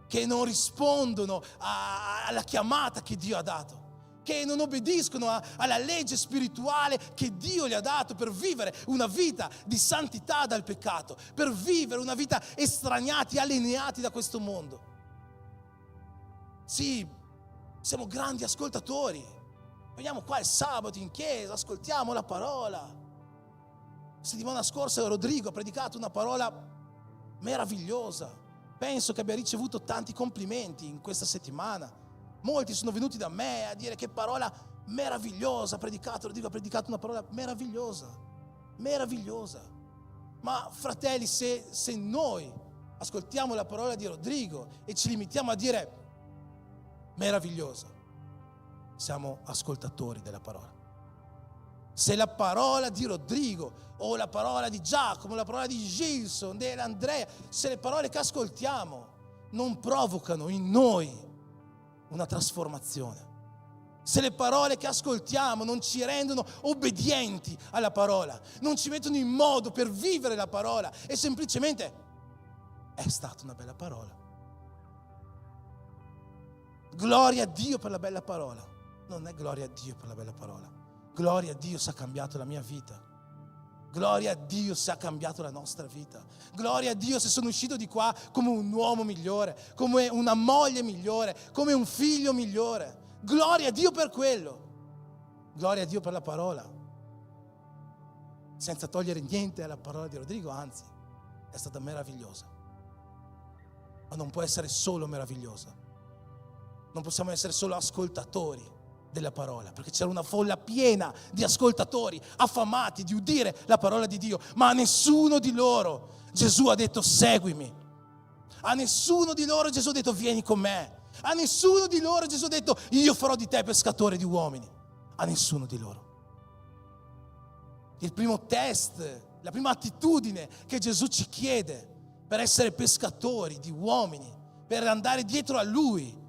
[SPEAKER 4] che non rispondono alla chiamata che Dio ha dato, che non obbediscono alla legge spirituale che Dio gli ha dato per vivere una vita di santità dal peccato, per vivere una vita estraniati, allineati da questo mondo. Sì, siamo grandi ascoltatori, veniamo qua il sabato in chiesa, ascoltiamo la parola. La settimana scorsa Rodrigo ha predicato una parola meravigliosa, penso che abbia ricevuto tanti complimenti in questa settimana. Molti sono venuti da me a dire: che parola meravigliosa ha predicato Rodrigo, ha predicato una parola meravigliosa. Ma fratelli, se noi ascoltiamo la parola di Rodrigo e ci limitiamo a dire meravigliosa, siamo ascoltatori della parola. Se la parola di Rodrigo o la parola di Giacomo, la parola di Gilson, dell'Andrea, se le parole che ascoltiamo non provocano in noi una trasformazione, se le parole che ascoltiamo non ci rendono obbedienti alla parola, non ci mettono in modo per vivere la parola, e semplicemente è stata una bella parola. Gloria a Dio per la bella parola. Non è gloria a Dio per la bella parola. Gloria a Dio se ha cambiato la mia vita. Gloria a Dio se ha cambiato la nostra vita. Gloria a Dio se sono uscito di qua come un uomo migliore, come una moglie migliore, come un figlio migliore. Gloria a Dio per quello. Gloria a Dio per la parola. Senza togliere niente alla parola di Rodrigo, anzi, è stata meravigliosa. Ma non può essere solo meravigliosa. Non possiamo essere solo ascoltatori della parola, perché c'era una folla piena di ascoltatori affamati di udire la parola di Dio, ma a nessuno di loro Gesù ha detto seguimi, a nessuno di loro Gesù ha detto vieni con me, a nessuno di loro Gesù ha detto io farò di te pescatore di uomini, a nessuno di loro. Il primo test, la prima attitudine che Gesù ci chiede per essere pescatori di uomini, per andare dietro a Lui,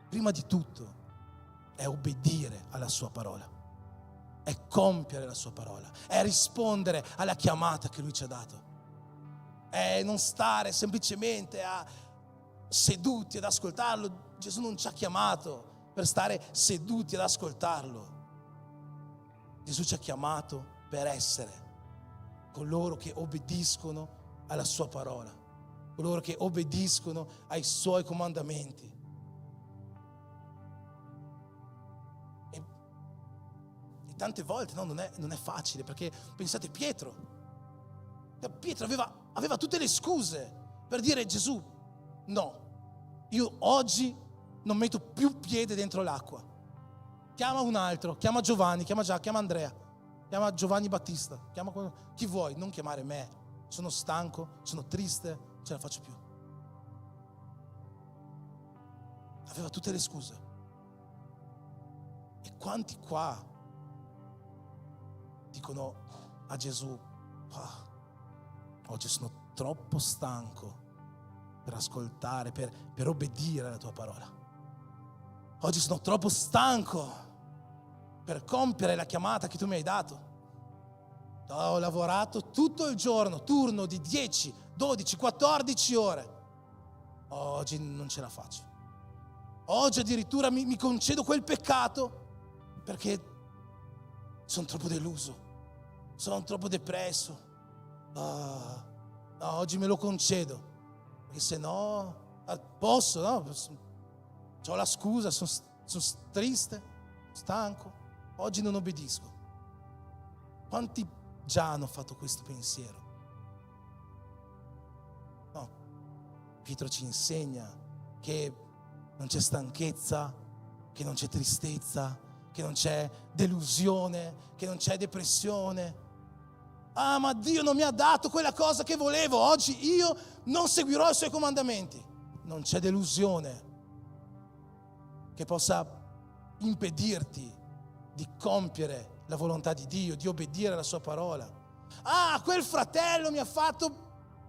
[SPEAKER 4] prima di tutto è obbedire alla sua parola, è compiere la sua parola, è rispondere alla chiamata che Lui ci ha dato, è non stare semplicemente seduti ad ascoltarlo. Gesù non ci ha chiamato per stare seduti ad ascoltarlo. Gesù ci ha chiamato per essere coloro che obbediscono alla sua parola, coloro che obbediscono ai suoi comandamenti. E tante volte non è facile, perché pensate, Pietro aveva tutte le scuse per dire: Gesù, no, io oggi non metto più piede dentro l'acqua. Chiama un altro, chiama Giovanni, chiama Giacomo, chiama Andrea, chiama Giovanni Battista, chiama chi vuoi, non chiamare me. Sono stanco, sono triste, non ce la faccio più. Aveva tutte le scuse. E quanti qua dicono a Gesù: oggi sono troppo stanco per ascoltare, per obbedire alla tua parola. Oggi sono troppo stanco per compiere la chiamata che tu mi hai dato. Ho lavorato tutto il giorno, turno di 10, 12, 14 ore. Oggi non ce la faccio. Oggi addirittura mi concedo quel peccato perché sono troppo deluso, sono troppo depresso. No, oggi me lo concedo, perché se no posso, no? Ho la scusa, sono triste, stanco, oggi non obbedisco. Quanti già hanno fatto questo pensiero? No, Pietro ci insegna che non c'è stanchezza, che non c'è tristezza, che non c'è delusione, che non c'è depressione. Ma Dio non mi ha dato quella cosa che volevo, oggi io non seguirò i suoi comandamenti. Non c'è delusione che possa impedirti di compiere la volontà di Dio, di obbedire alla sua parola. Quel fratello mi ha fatto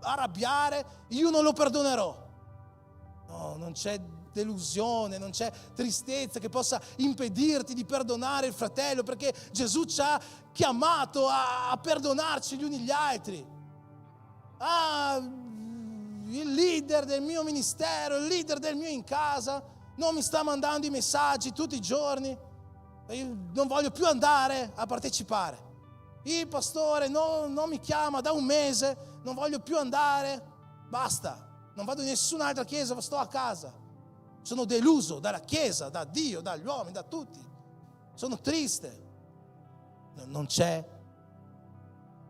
[SPEAKER 4] arrabbiare, io non lo perdonerò. No, non c'è delusione, non c'è tristezza che possa impedirti di perdonare il fratello, perché Gesù ci ha chiamato a perdonarci gli uni gli altri. Il leader del mio ministero, il leader del mio in casa non mi sta mandando i messaggi tutti i giorni, io non voglio più andare a partecipare. Il pastore non mi chiama da un mese, non voglio più andare, basta, non vado in nessun'altra chiesa, sto a casa. Sono deluso dalla chiesa, da Dio, dagli uomini, da tutti. Sono triste. Non c'è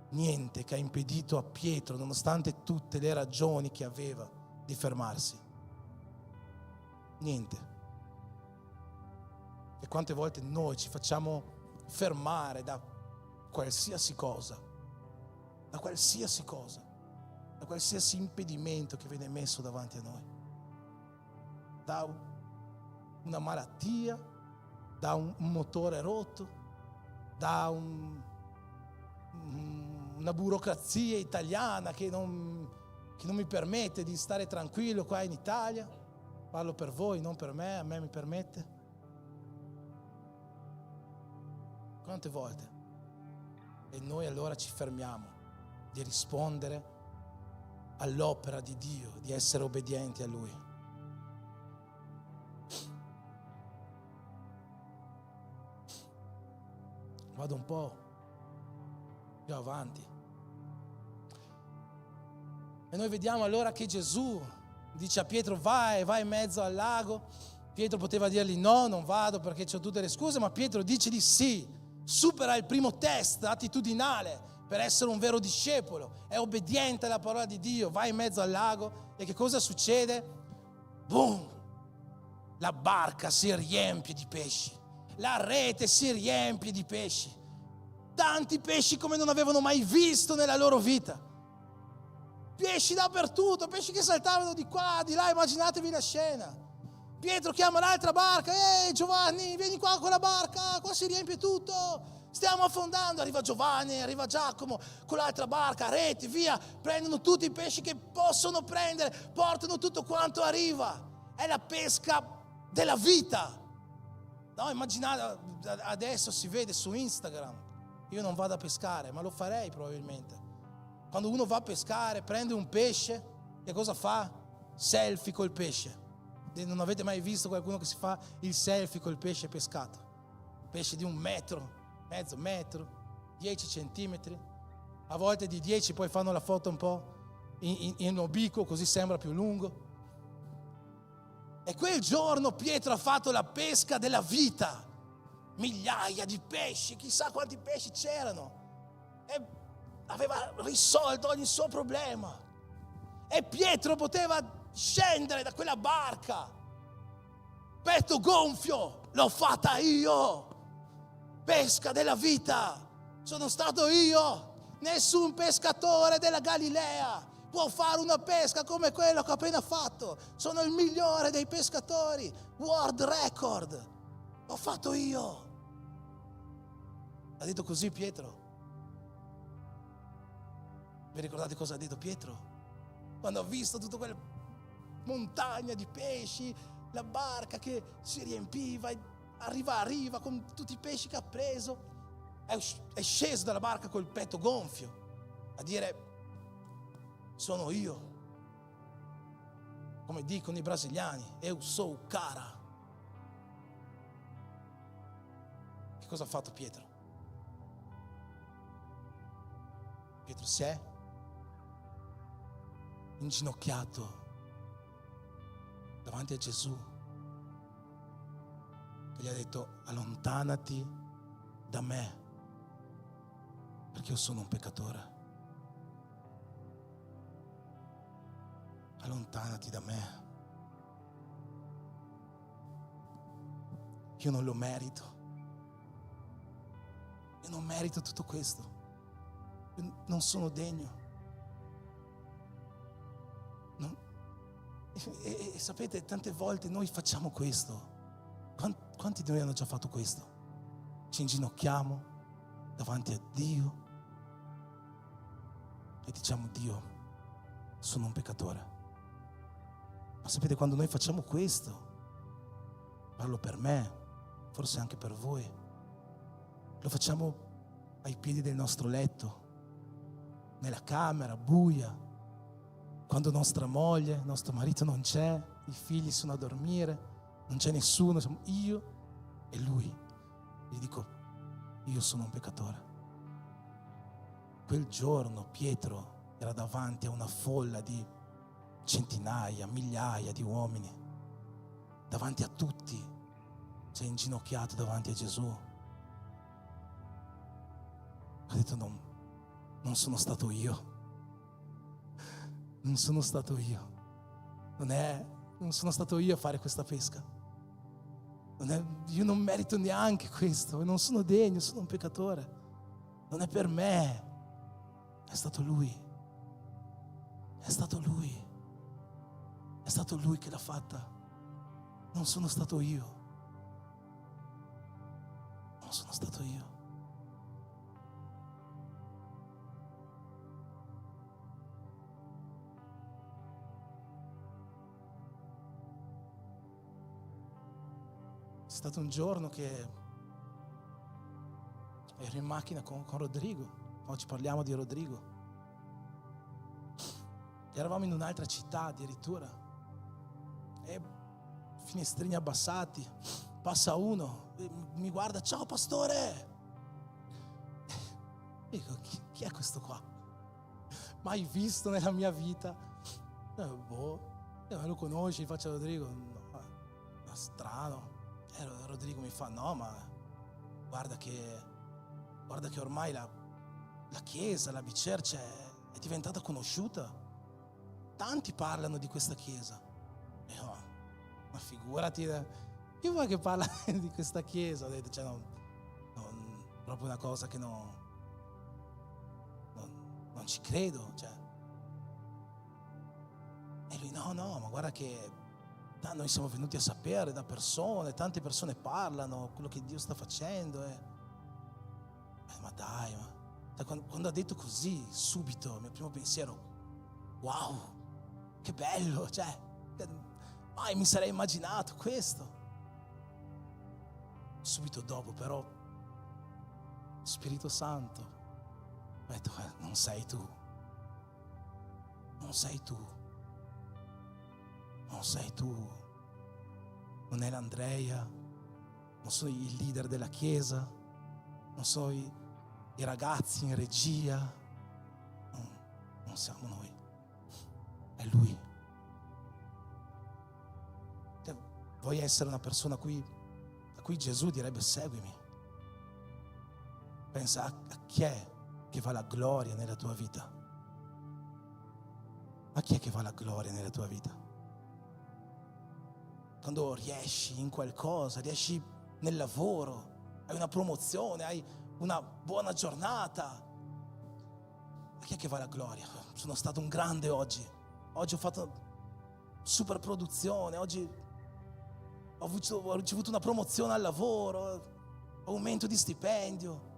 [SPEAKER 4] niente che ha impedito a Pietro, nonostante tutte le ragioni che aveva, di fermarsi. Niente. E quante volte noi ci facciamo fermare da qualsiasi cosa, da qualsiasi impedimento che viene messo davanti a noi. Da una malattia, da un motore rotto, da una burocrazia italiana che non mi permette di stare tranquillo qua in Italia. Parlo per voi, non per me, a me mi permette. Quante volte? E noi allora ci fermiamo di rispondere all'opera di Dio, di essere obbedienti a Lui. Vado un po' più avanti. E noi vediamo allora che Gesù dice a Pietro: vai in mezzo al lago. Pietro poteva dirgli: no, non vado perché ho tutte le scuse, ma Pietro dice di sì, supera il primo test attitudinale per essere un vero discepolo, è obbediente alla parola di Dio, va in mezzo al lago e che cosa succede? Boom! La barca si riempie di pesci, la rete si riempie di pesci, tanti pesci come non avevano mai visto nella loro vita. Pesci dappertutto, pesci che saltavano di qua, di là, immaginatevi la scena. Pietro chiama l'altra barca: Giovanni, vieni qua con la barca, qua si riempie tutto, stiamo affondando. Arriva Giovanni, arriva Giacomo con l'altra barca, reti, via, prendono tutti i pesci che possono prendere, portano tutto quanto arriva. È la pesca della vita. No, immaginate, adesso si vede su Instagram, io non vado a pescare, ma lo farei probabilmente. Quando uno va a pescare, prende un pesce, che cosa fa? selfie col pesce. Non avete mai visto qualcuno che si fa il selfie col pesce pescato? Pesce di 1 metro, mezzo metro, 10 centimetri, a volte di 10, poi fanno la foto un po' in obliquo, così sembra più lungo. E quel giorno Pietro ha fatto la pesca della vita, migliaia di pesci, chissà quanti pesci c'erano, e aveva risolto ogni suo problema. E Pietro poteva scendere da quella barca, petto gonfio, l'ho fatta io, pesca della vita, sono stato io, nessun pescatore della Galilea può fare una pesca come quello che ho appena fatto, sono il migliore dei pescatori, world record, l'ho fatto io. Ha detto così Pietro. Vi ricordate cosa ha detto Pietro? Quando ha visto tutta quella montagna di pesci, la barca che si riempiva, arriva con tutti i pesci che ha preso, è sceso dalla barca col petto gonfio a dire: sono io, come dicono i brasiliani, eu sou o cara. Che cosa ha fatto Pietro? Pietro si è inginocchiato davanti a Gesù e gli ha detto: allontanati da me, perché io sono un peccatore. Allontanati da me. Io non lo merito. Io non merito tutto questo. Io non sono degno. E sapete, tante volte noi facciamo questo. Quanti di noi hanno già fatto questo? Ci inginocchiamo davanti a Dio e diciamo: Dio, sono un peccatore. Ma sapete, quando noi facciamo questo, parlo per me, forse anche per voi, lo facciamo ai piedi del nostro letto, nella camera buia, quando nostra moglie, nostro marito non c'è, i figli sono a dormire, non c'è nessuno, siamo io e lui. Gli dico: io sono un peccatore. Quel giorno Pietro era davanti a una folla di centinaia, migliaia di uomini, davanti a tutti, si è inginocchiato davanti a Gesù. Ha detto: non sono stato io. Non sono stato io. Non sono stato io a fare questa pesca. Io non merito neanche questo, non sono degno, sono un peccatore. Non è per me. È stato Lui. È stato Lui. È stato Lui che l'ha fatta. Non sono stato io. Non sono stato io. È stato un giorno che ero in macchina con Rodrigo. Oggi parliamo di Rodrigo. Eravamo in un'altra città addirittura. E finestrini abbassati. Passa uno e mi guarda: ciao pastore. Dico: chi è questo qua? Mai visto nella mia vita. Lo conosci? Faccio a Rodrigo: no, strano. E Rodrigo mi fa: no, ma guarda che ormai la chiesa, la bichurch è diventata conosciuta. Tanti parlano di questa chiesa. E io: ma figurati, chi vuoi che parla di questa chiesa? Ho detto: cioè, proprio una cosa che non ci credo, cioè. E lui: no, ma guarda che noi siamo venuti a sapere da persone, tante persone parlano quello che Dio sta facendo. Ma dai, quando ha detto così, subito il mio primo pensiero: wow, che bello, cioè, mai mi sarei immaginato questo. Subito dopo però Spirito Santo ha detto: non sei tu, non sei tu, non è l'Andrea, non sono i leader della chiesa, non sono i ragazzi in regia, non siamo noi, è Lui. Vuoi essere una persona a cui Gesù direbbe seguimi? Pensa a chi è che va la gloria nella tua vita. A chi è che va la gloria nella tua vita? Quando riesci in qualcosa, riesci nel lavoro, hai una promozione, hai una buona giornata. A chi è che va la gloria? Sono stato un grande oggi ho fatto super produzione, oggi ho ricevuto una promozione al lavoro, aumento di stipendio.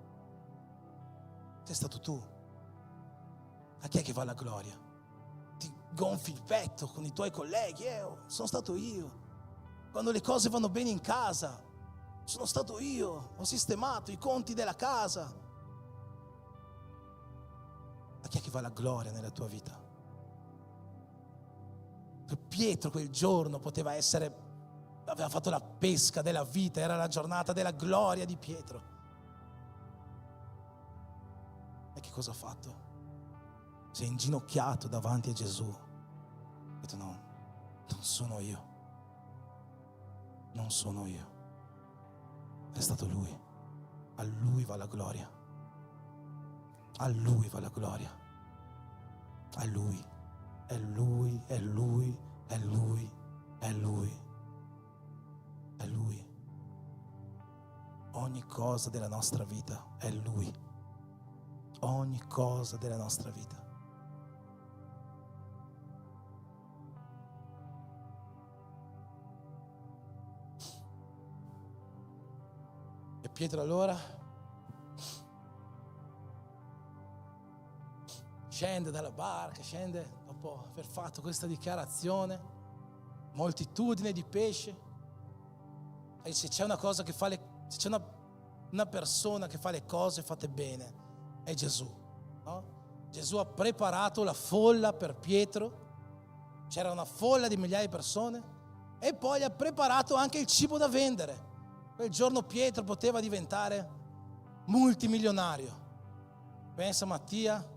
[SPEAKER 4] Sei stato tu. A chi è che va la gloria? Ti gonfi il petto con i tuoi colleghi, sono stato io. Quando le cose vanno bene in casa, sono stato io, ho sistemato i conti della casa. A chi è che va la gloria nella tua vita? Per Pietro quel giorno aveva fatto la pesca della vita, era la giornata della gloria di Pietro. E che cosa ha fatto? Si è inginocchiato davanti a Gesù. Ha detto no, non sono io. Non sono io. È stato Lui. A Lui va la gloria. A Lui va la gloria. A Lui. È Lui, è Lui, è Lui, è Lui. È Lui. Ogni cosa della nostra vita è Lui. Ogni cosa della nostra vita. E Pietro allora scende dalla barca, dopo aver fatto questa dichiarazione, moltitudine di pesce. E se c'è una cosa che fa se c'è una persona che fa le cose fatte bene, è Gesù, no? Gesù ha preparato la folla per Pietro, c'era una folla di migliaia di persone, e poi gli ha preparato anche il cibo da vendere. Quel giorno Pietro poteva diventare multimilionario. Pensa Mattia,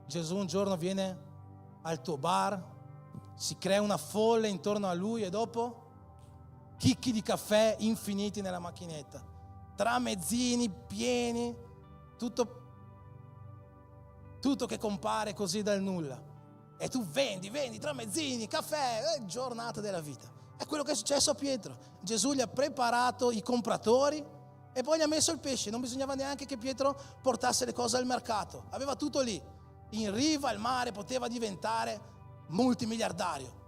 [SPEAKER 4] Gesù un giorno viene al tuo bar, si crea una folla intorno a lui e dopo chicchi di caffè infiniti nella macchinetta, tramezzini pieni, tutto che compare così dal nulla. E tu vendi tramezzini, caffè, giornata della vita. È quello che è successo a Pietro. Gesù gli ha preparato i compratori e poi gli ha messo il pesce. Non bisognava neanche che Pietro portasse le cose al mercato. Aveva tutto lì. In riva al mare poteva diventare multimiliardario.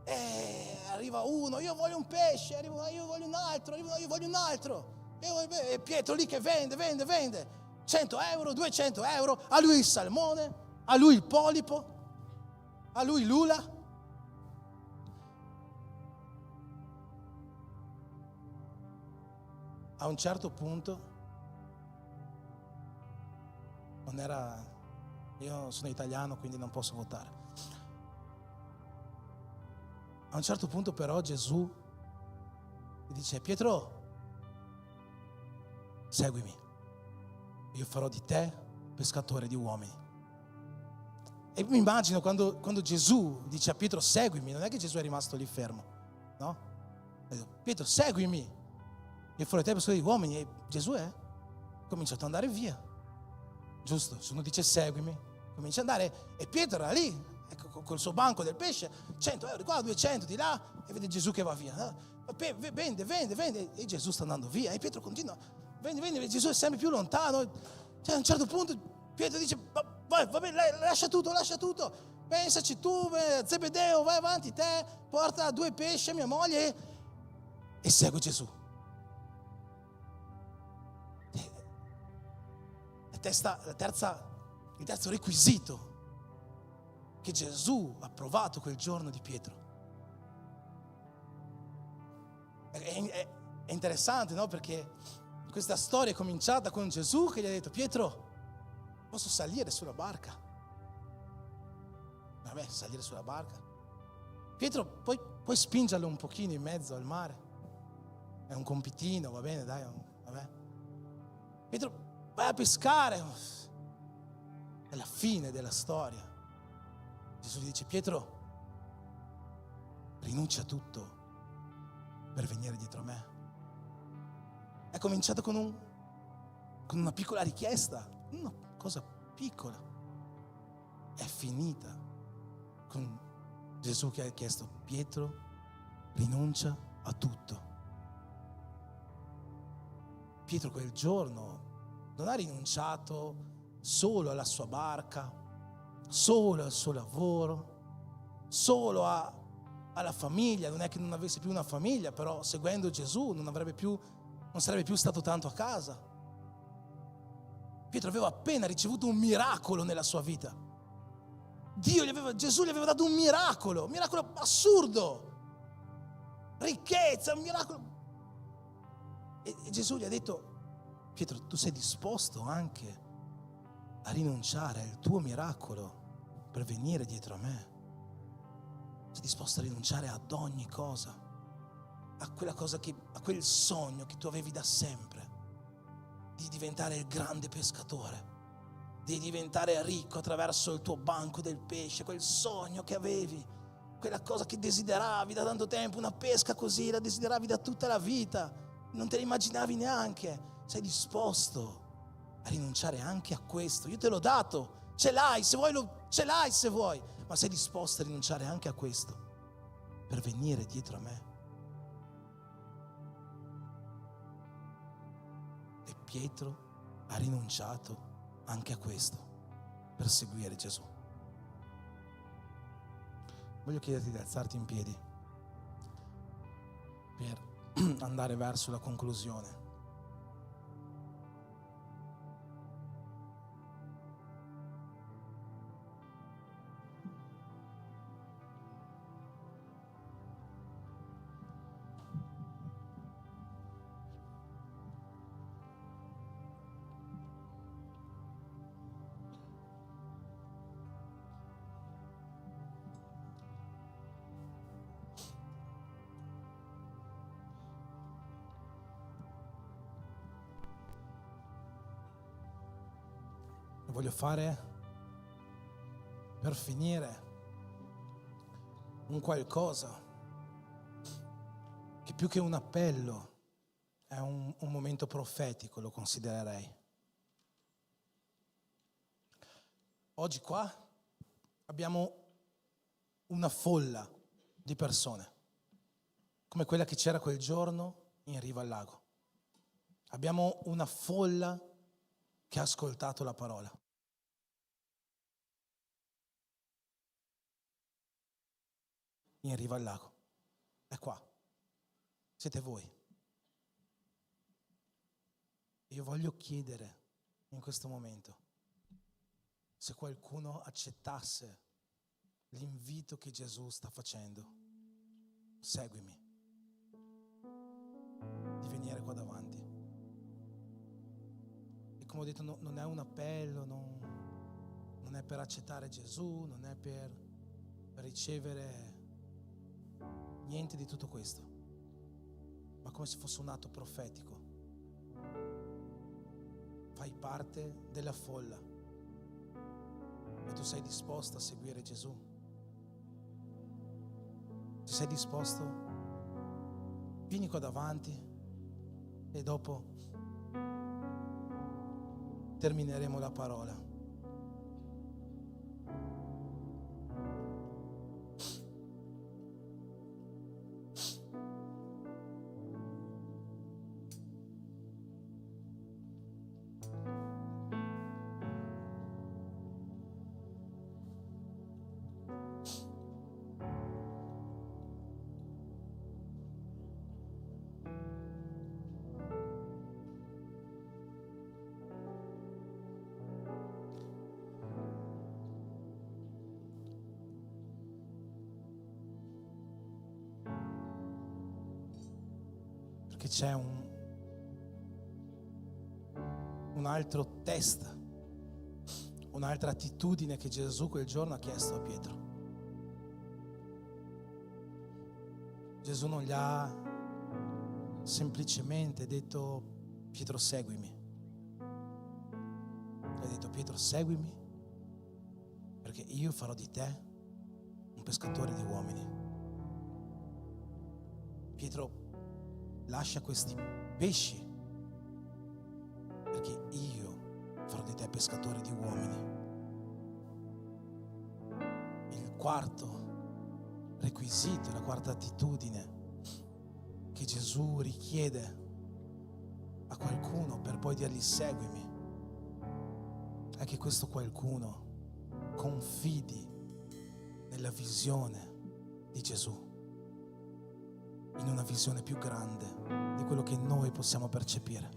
[SPEAKER 4] E arriva uno, io voglio un pesce, arriva, io voglio un altro, arriva, io voglio un altro. E Pietro lì che vende. 100 euro, 200 euro, a lui il salmone, a lui il polipo, a lui l'ula. A un certo punto, io sono italiano quindi non posso votare. A un certo punto però Gesù gli dice: Pietro, seguimi, io farò di te pescatore di uomini. E mi immagino quando Gesù dice a Pietro seguimi, non è che Gesù è rimasto lì fermo, no? Pietro, seguimi, io farò di te pescatore di uomini. E Gesù ha cominciato ad andare via, giusto? Se uno dice seguimi, comincia ad andare, e Pietro era lì, ecco, col suo banco del pesce, 100 euro di qua, 200 di là, e vede Gesù che va via, no? Vende, e Gesù sta andando via, e Pietro continua, vende, Gesù è sempre più lontano. Cioè, a un certo punto Pietro dice: va bene, lascia tutto, pensaci tu, Zebedeo, vai avanti te, porta 2 pesci a mia moglie e segui Gesù. Il terzo requisito che Gesù ha provato quel giorno di Pietro. È interessante, no? Perché questa storia è cominciata con Gesù che gli ha detto: Pietro, posso salire sulla barca? Vabbè, salire sulla barca? Pietro, puoi spingerlo un pochino in mezzo al mare? È un compitino, va bene, dai, vabbè. Pietro, vai a pescare. È la fine della storia. Gesù gli dice: Pietro, rinuncia a tutto per venire dietro a me. È cominciato con una piccola richiesta, una cosa piccola. È finita con Gesù che ha chiesto: Pietro, rinuncia a tutto. Pietro quel giorno non ha rinunciato solo alla sua barca, solo al suo lavoro, solo alla famiglia. Non è che non avesse più una famiglia, però seguendo Gesù non sarebbe più stato tanto a casa. Pietro aveva appena ricevuto un miracolo nella sua vita. Gesù gli aveva dato un miracolo assurdo, ricchezza, un miracolo. E Gesù gli ha detto: Pietro, tu sei disposto anche a rinunciare al tuo miracolo per venire dietro a me? Sei disposto a rinunciare ad ogni cosa, a quel sogno che tu avevi da sempre, di diventare il grande pescatore, di diventare ricco attraverso il tuo banco del pesce, quel sogno che avevi, quella cosa che desideravi da tanto tempo, una pesca così, la desideravi da tutta la vita, non te la immaginavi neanche. Sei disposto a rinunciare anche a questo? Io te l'ho dato, ce l'hai se vuoi, ma sei disposto a rinunciare anche a questo per venire dietro a me? E Pietro ha rinunciato anche a questo per seguire Gesù. Voglio chiederti di alzarti in piedi per andare verso la conclusione. Voglio fare, per finire, un qualcosa che più che un appello è un momento profetico, lo considererei. Oggi qua abbiamo una folla di persone, come quella che c'era quel giorno in riva al lago. Abbiamo una folla che ha ascoltato la parola. In riva al lago. È qua. Siete voi. Io voglio chiedere in questo momento se qualcuno accettasse l'invito che Gesù sta facendo. Seguimi. Di venire qua davanti. E come ho detto, non è un appello, non è per accettare Gesù, non è per ricevere niente di tutto questo, ma come se fosse un atto profetico. Fai parte della folla e tu sei disposto a seguire Gesù. Se sei disposto, vieni qua davanti e dopo termineremo la parola. Perché c'è un altro test, un'altra attitudine che Gesù quel giorno ha chiesto a Pietro. Gesù non gli ha semplicemente detto: Pietro, seguimi. Gli ha detto: Pietro, seguimi, perché io farò di te un pescatore di uomini. Pietro, lascia questi pesci, perché io farò di te pescatore di uomini. Il quarto requisito, la quarta attitudine che Gesù richiede a qualcuno per poi dirgli seguimi, è che questo qualcuno confidi nella visione di Gesù, in una visione più grande di quello che noi possiamo percepire.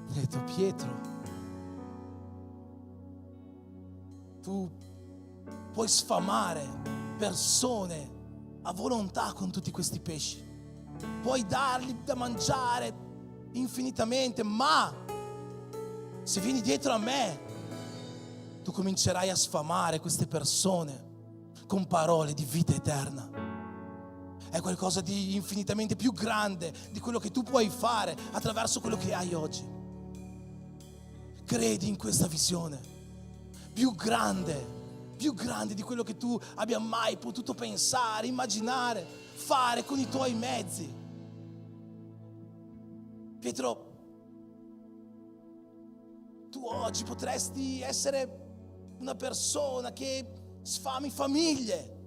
[SPEAKER 4] Ha detto: Pietro, tu puoi sfamare persone a volontà con tutti questi pesci, puoi dargli da mangiare infinitamente, ma se vieni dietro a me tu comincerai a sfamare queste persone con parole di vita eterna. È qualcosa di infinitamente più grande di quello che tu puoi fare attraverso quello che hai oggi. Credi in questa visione più grande di quello che tu abbia mai potuto pensare, immaginare, fare con i tuoi mezzi. Pietro, tu oggi potresti essere una persona che sfami famiglie,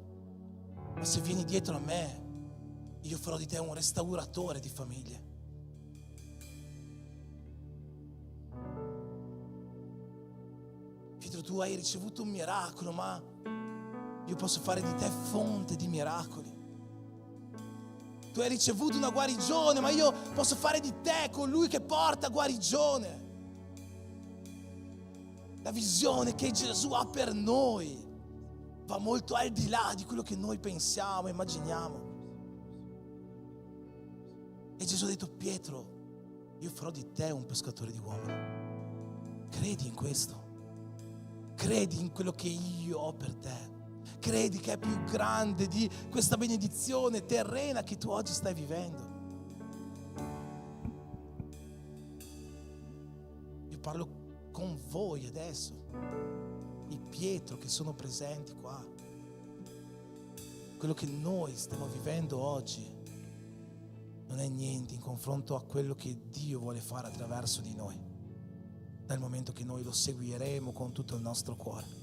[SPEAKER 4] ma se vieni dietro a me, io farò di te un restauratore di famiglie. Pietro, tu hai ricevuto un miracolo, ma io posso fare di te fonte di miracoli. Tu hai ricevuto una guarigione, ma io posso fare di te colui che porta guarigione. La visione che Gesù ha per noi va molto al di là di quello che noi pensiamo, immaginiamo. E Gesù ha detto: Pietro, io farò di te un pescatore di uomini. Credi in questo. Credi in quello che io ho per te. Credi che è più grande di questa benedizione terrena che tu oggi stai vivendo. Io parlo con voi adesso, i Pietro che sono presenti qua. Quello che noi stiamo vivendo oggi non è niente in confronto a quello che Dio vuole fare attraverso di noi, dal momento che noi lo seguiremo con tutto il nostro cuore.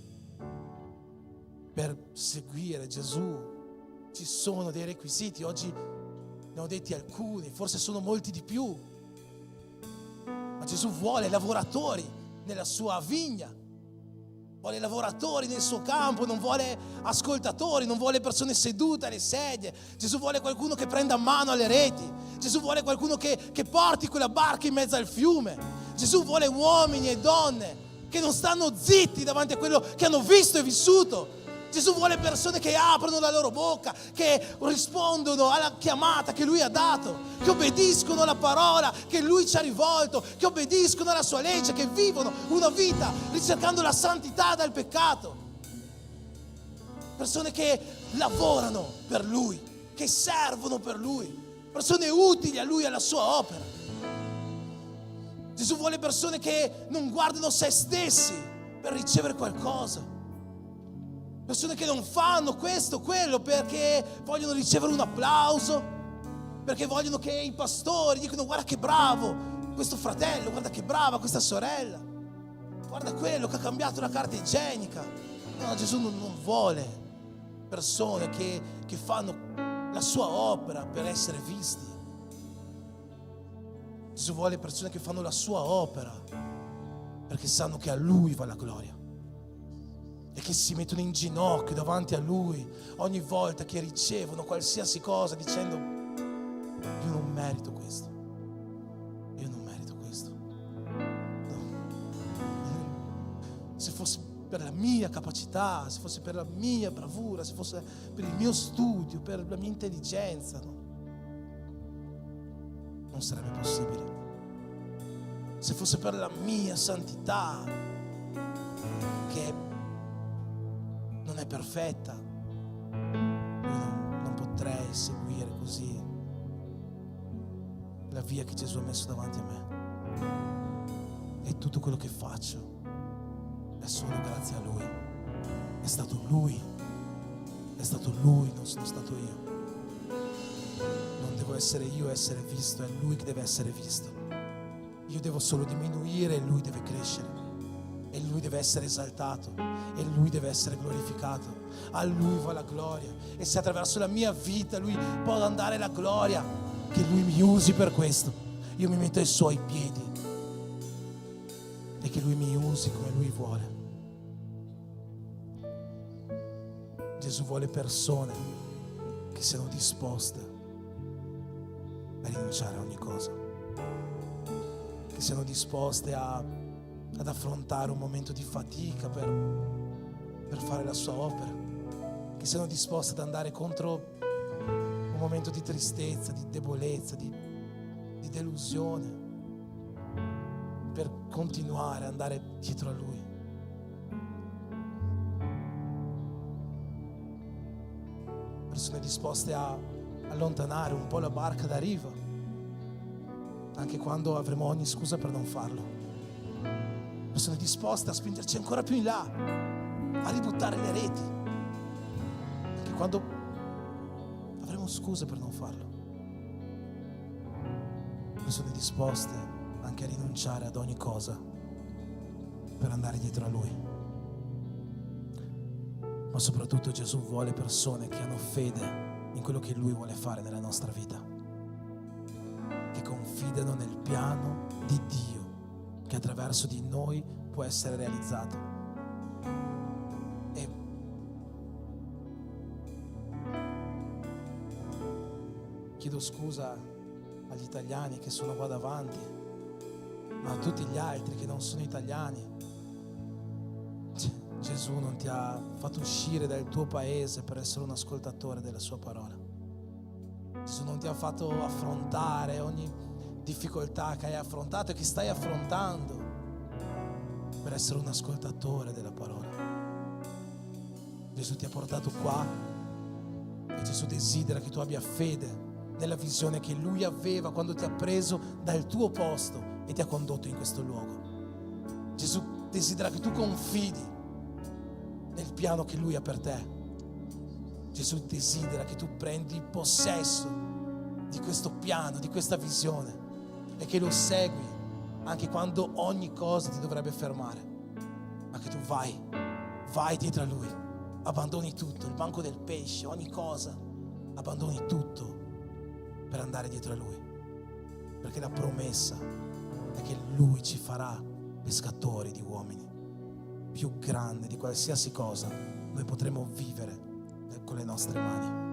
[SPEAKER 4] Per seguire Gesù ci sono dei requisiti. Oggi ne ho detti alcuni, forse sono molti di più, ma Gesù vuole lavoratori nella sua vigna, vuole lavoratori nel suo campo, non vuole ascoltatori, non vuole persone sedute alle sedie. Gesù vuole qualcuno che prenda mano alle reti. Gesù vuole qualcuno che porti quella barca in mezzo al fiume. Gesù vuole uomini e donne che non stanno zitti davanti a quello che hanno visto e vissuto. Gesù vuole persone che aprono la loro bocca, che rispondono alla chiamata che Lui ha dato, che obbediscono alla parola che Lui ci ha rivolto, che obbediscono alla sua legge, che vivono una vita ricercando la santità dal peccato. Persone che lavorano per Lui, che servono per Lui, persone utili a Lui e alla sua opera. Gesù vuole persone che non guardano se stessi per ricevere qualcosa. Persone che non fanno questo, quello perché vogliono ricevere un applauso, perché vogliono che i pastori dicano: guarda che bravo questo fratello, guarda che brava questa sorella, guarda quello che ha cambiato la carta igienica. No, Gesù non vuole persone che fanno la sua opera per essere visti. Gesù vuole persone che fanno la sua opera perché sanno che a Lui va la gloria. E che si mettono in ginocchio davanti a Lui ogni volta che ricevono qualsiasi cosa, dicendo: io non merito questo, io non merito questo. No. Se fosse per la mia capacità, se fosse per la mia bravura, se fosse per il mio studio, per la mia intelligenza, no, non sarebbe possibile. Se fosse per la mia santità, che non è perfetta, io non vorrei seguire così la via che Gesù ha messo davanti a me. E tutto quello che faccio è solo grazie a Lui. È stato Lui, non sono stato io. Non devo essere io a essere visto, è Lui che deve essere visto. Io devo solo diminuire e Lui deve crescere. E Lui deve essere esaltato e Lui deve essere glorificato. A Lui va la gloria. E se attraverso la mia vita Lui può andare la gloria, che Lui mi usi per questo. Io mi metto ai Suoi piedi e che Lui mi usi come Lui vuole. Gesù vuole persone che siano disposte a rinunciare a ogni cosa, che siano disposte ad affrontare un momento di fatica per fare la sua opera, che siano disposte ad andare contro un momento di tristezza, di debolezza, di delusione, per continuare ad andare dietro a Lui. Persone disposte a allontanare un po' la barca da riva, anche quando avremo ogni scusa per non farlo. Persone disposte a spingerci ancora più in là, a ributtare le reti, anche quando avremo scuse per non farlo. Persone disposte anche a rinunciare ad ogni cosa per andare dietro a Lui. Ma soprattutto Gesù vuole persone che hanno fede in quello che Lui vuole fare nella nostra vita, che confidano nel piano di Dio che attraverso di noi può essere realizzato. E chiedo scusa agli italiani che sono qua davanti, ma a tutti gli altri che non sono italiani. Gesù non ti ha fatto uscire dal tuo paese per essere un ascoltatore della sua parola. Gesù non ti ha fatto affrontare ogni difficoltà che hai affrontato e che stai affrontando per essere un ascoltatore della parola. Gesù ti ha portato qua e Gesù desidera che tu abbia fede nella visione che Lui aveva quando ti ha preso dal tuo posto e ti ha condotto in questo luogo. Gesù desidera che tu confidi nel piano che Lui ha per te. Gesù desidera che tu prendi possesso di questo piano, di questa visione, e che lo segui anche quando ogni cosa ti dovrebbe fermare, ma che tu vai dietro a Lui, abbandoni tutto, il banco del pesce, ogni cosa, abbandoni tutto per andare dietro a Lui, perché la promessa è che Lui ci farà pescatori di uomini. Più grande di qualsiasi cosa noi potremo vivere con le nostre mani.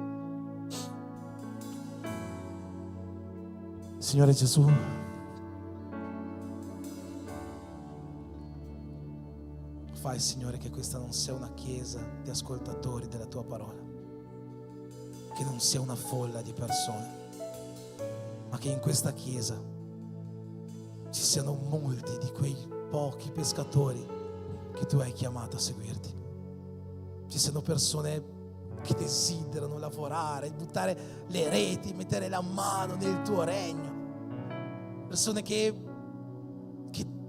[SPEAKER 4] Signore Gesù, fai, Signore, che questa non sia una chiesa di ascoltatori della tua parola, che non sia una folla di persone, ma che in questa chiesa ci siano molti di quei pochi pescatori che tu hai chiamato a seguirti. Ci sono persone che desiderano lavorare, buttare le reti, mettere la mano nel tuo regno. Persone che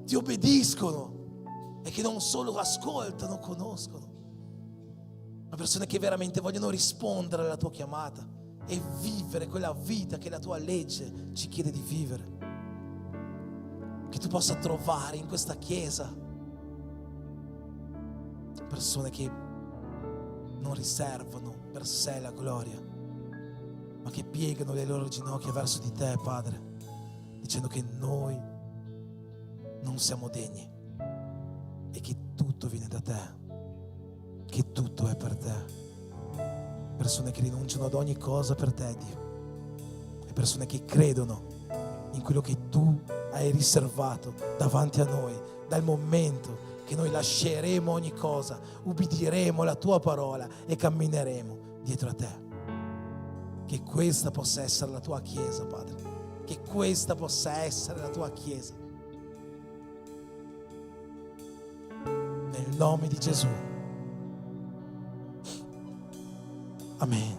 [SPEAKER 4] ti obbediscono e che non solo ascoltano, conoscono, ma persone che veramente vogliono rispondere alla tua chiamata e vivere quella vita che la tua legge ci chiede di vivere. Che tu possa trovare in questa chiesa persone che non riservano per sé la gloria, ma che piegano le loro ginocchia verso di te, Padre, dicendo che noi non siamo degni e che tutto viene da te, che tutto è per te. Persone che rinunciano ad ogni cosa per te, Dio, e persone che credono in quello che tu hai riservato davanti a noi dal momento che noi lasceremo ogni cosa, ubbidiremo la tua parola e cammineremo dietro a te. Che questa possa essere la tua chiesa, Padre, che questa possa essere la tua chiesa, nel nome di Gesù. Amen.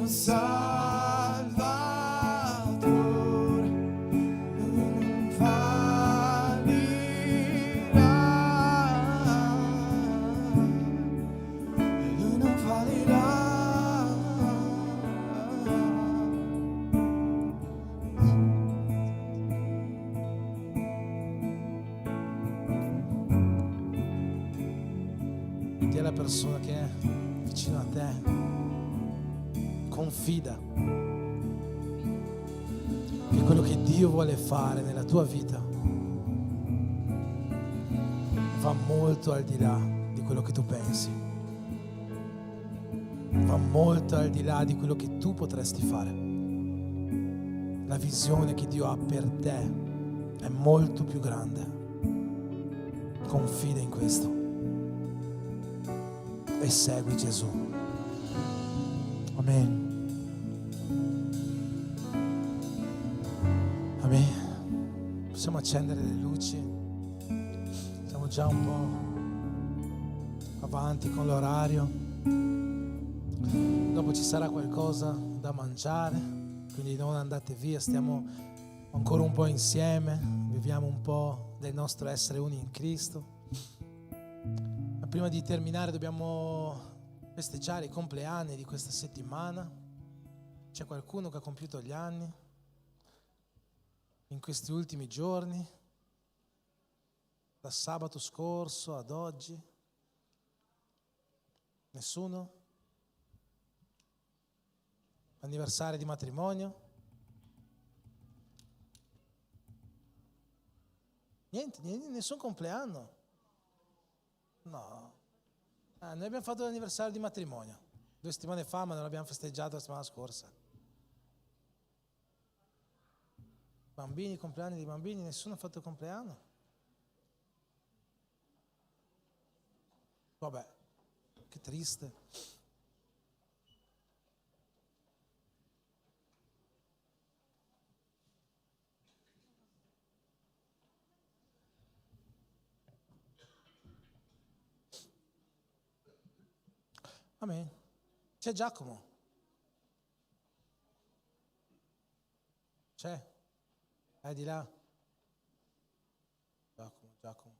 [SPEAKER 4] Salvatore, non fallirà, lui non fallirà. Dì alla persona che è vicino a te, confida che quello che Dio vuole fare nella tua vita va molto al di là di quello che tu pensi, va molto al di là di quello che tu potresti fare. La visione che Dio ha per te è molto più grande. Confida in questo e segui Gesù. Amen. Amen. Possiamo accendere le luci. Siamo già un po' avanti con l'orario. Dopo ci sarà qualcosa da mangiare, quindi non andate via, stiamo ancora un po' insieme, viviamo un po' del nostro essere uni in Cristo. Ma prima di terminare dobbiamo festeggiare i compleanni di questa settimana. C'è qualcuno che ha compiuto gli anni in questi ultimi giorni, da sabato scorso ad oggi? Nessuno? Anniversario di matrimonio? Niente, nessun compleanno? No. Noi abbiamo fatto l'anniversario di matrimonio 2 settimane fa, ma non l'abbiamo festeggiato la settimana scorsa. Bambini, compleanni di bambini, nessuno ha fatto il compleanno? Vabbè, che triste. Amen. C'è Giacomo? C'è? È di là? Giacomo.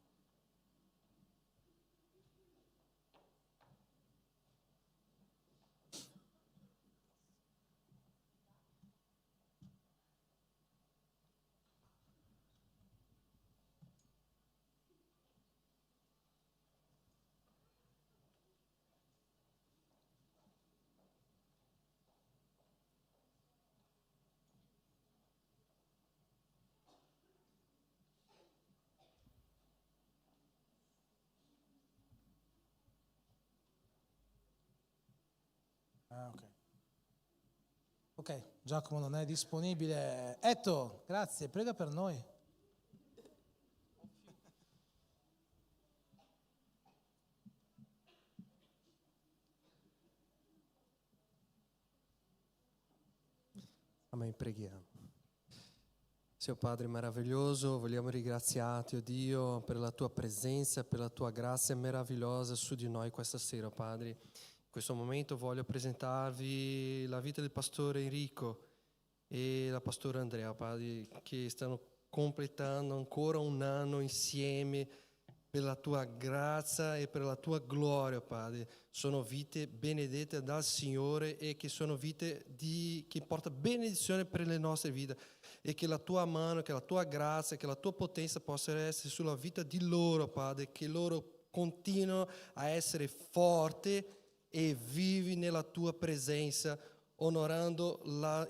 [SPEAKER 4] Ok, Giacomo non è disponibile. Etto, grazie, prega per noi.
[SPEAKER 5] Amen, preghiamo. Signor Padre meraviglioso, vogliamo ringraziarti, oh Dio, per la tua presenza, per la tua grazia meravigliosa su di noi questa sera, Padre. In questo momento voglio presentarvi la vita del pastore Enrico e la pastora Andrea, Padre, che stanno completando ancora un anno insieme per la tua grazia e per la tua gloria, Padre. Sono vite benedette dal Signore e che sono vite che portano benedizione per le nostre vite, e che la tua mano, che la tua grazia, che la tua potenza possa essere sulla vita di loro, Padre, che loro continuino a essere forti e vivi nella tua presenza, onorando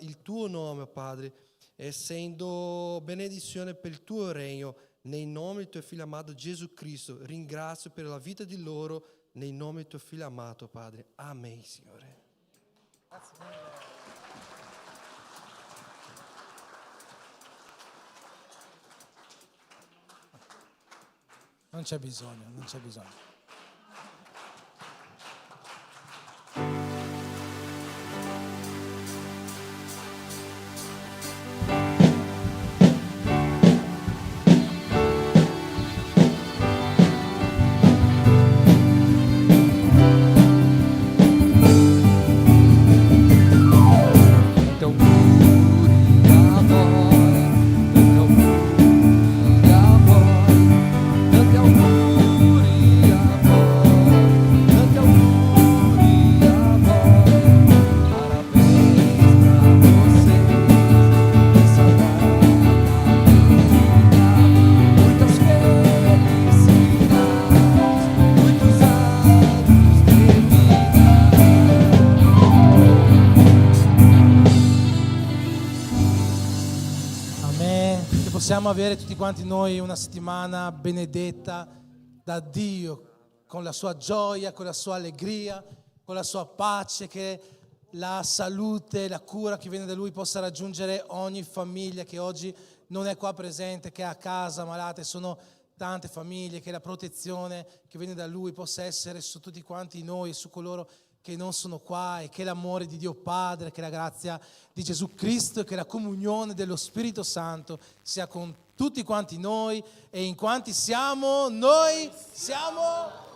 [SPEAKER 5] il tuo nome, Padre, essendo benedizione per il tuo regno, nel nome del tuo figlio amato Gesù Cristo. Ringrazio per la vita di loro, nel nome del tuo figlio amato, Padre. Amen, Signore.
[SPEAKER 4] Grazie mille. Non c'è bisogno. possiamo avere tutti quanti noi una settimana benedetta da Dio, con la sua gioia, con la sua allegria, con la sua pace, che la salute, la cura che viene da Lui possa raggiungere ogni famiglia che oggi non è qua presente, che è a casa malate. Sono tante famiglie, che la protezione che viene da Lui possa essere su tutti quanti noi e su coloro che non sono qua, e che l'amore di Dio Padre, che la grazia di Gesù Cristo e che la comunione dello Spirito Santo sia con tutti quanti noi, e in quanti siamo, noi siamo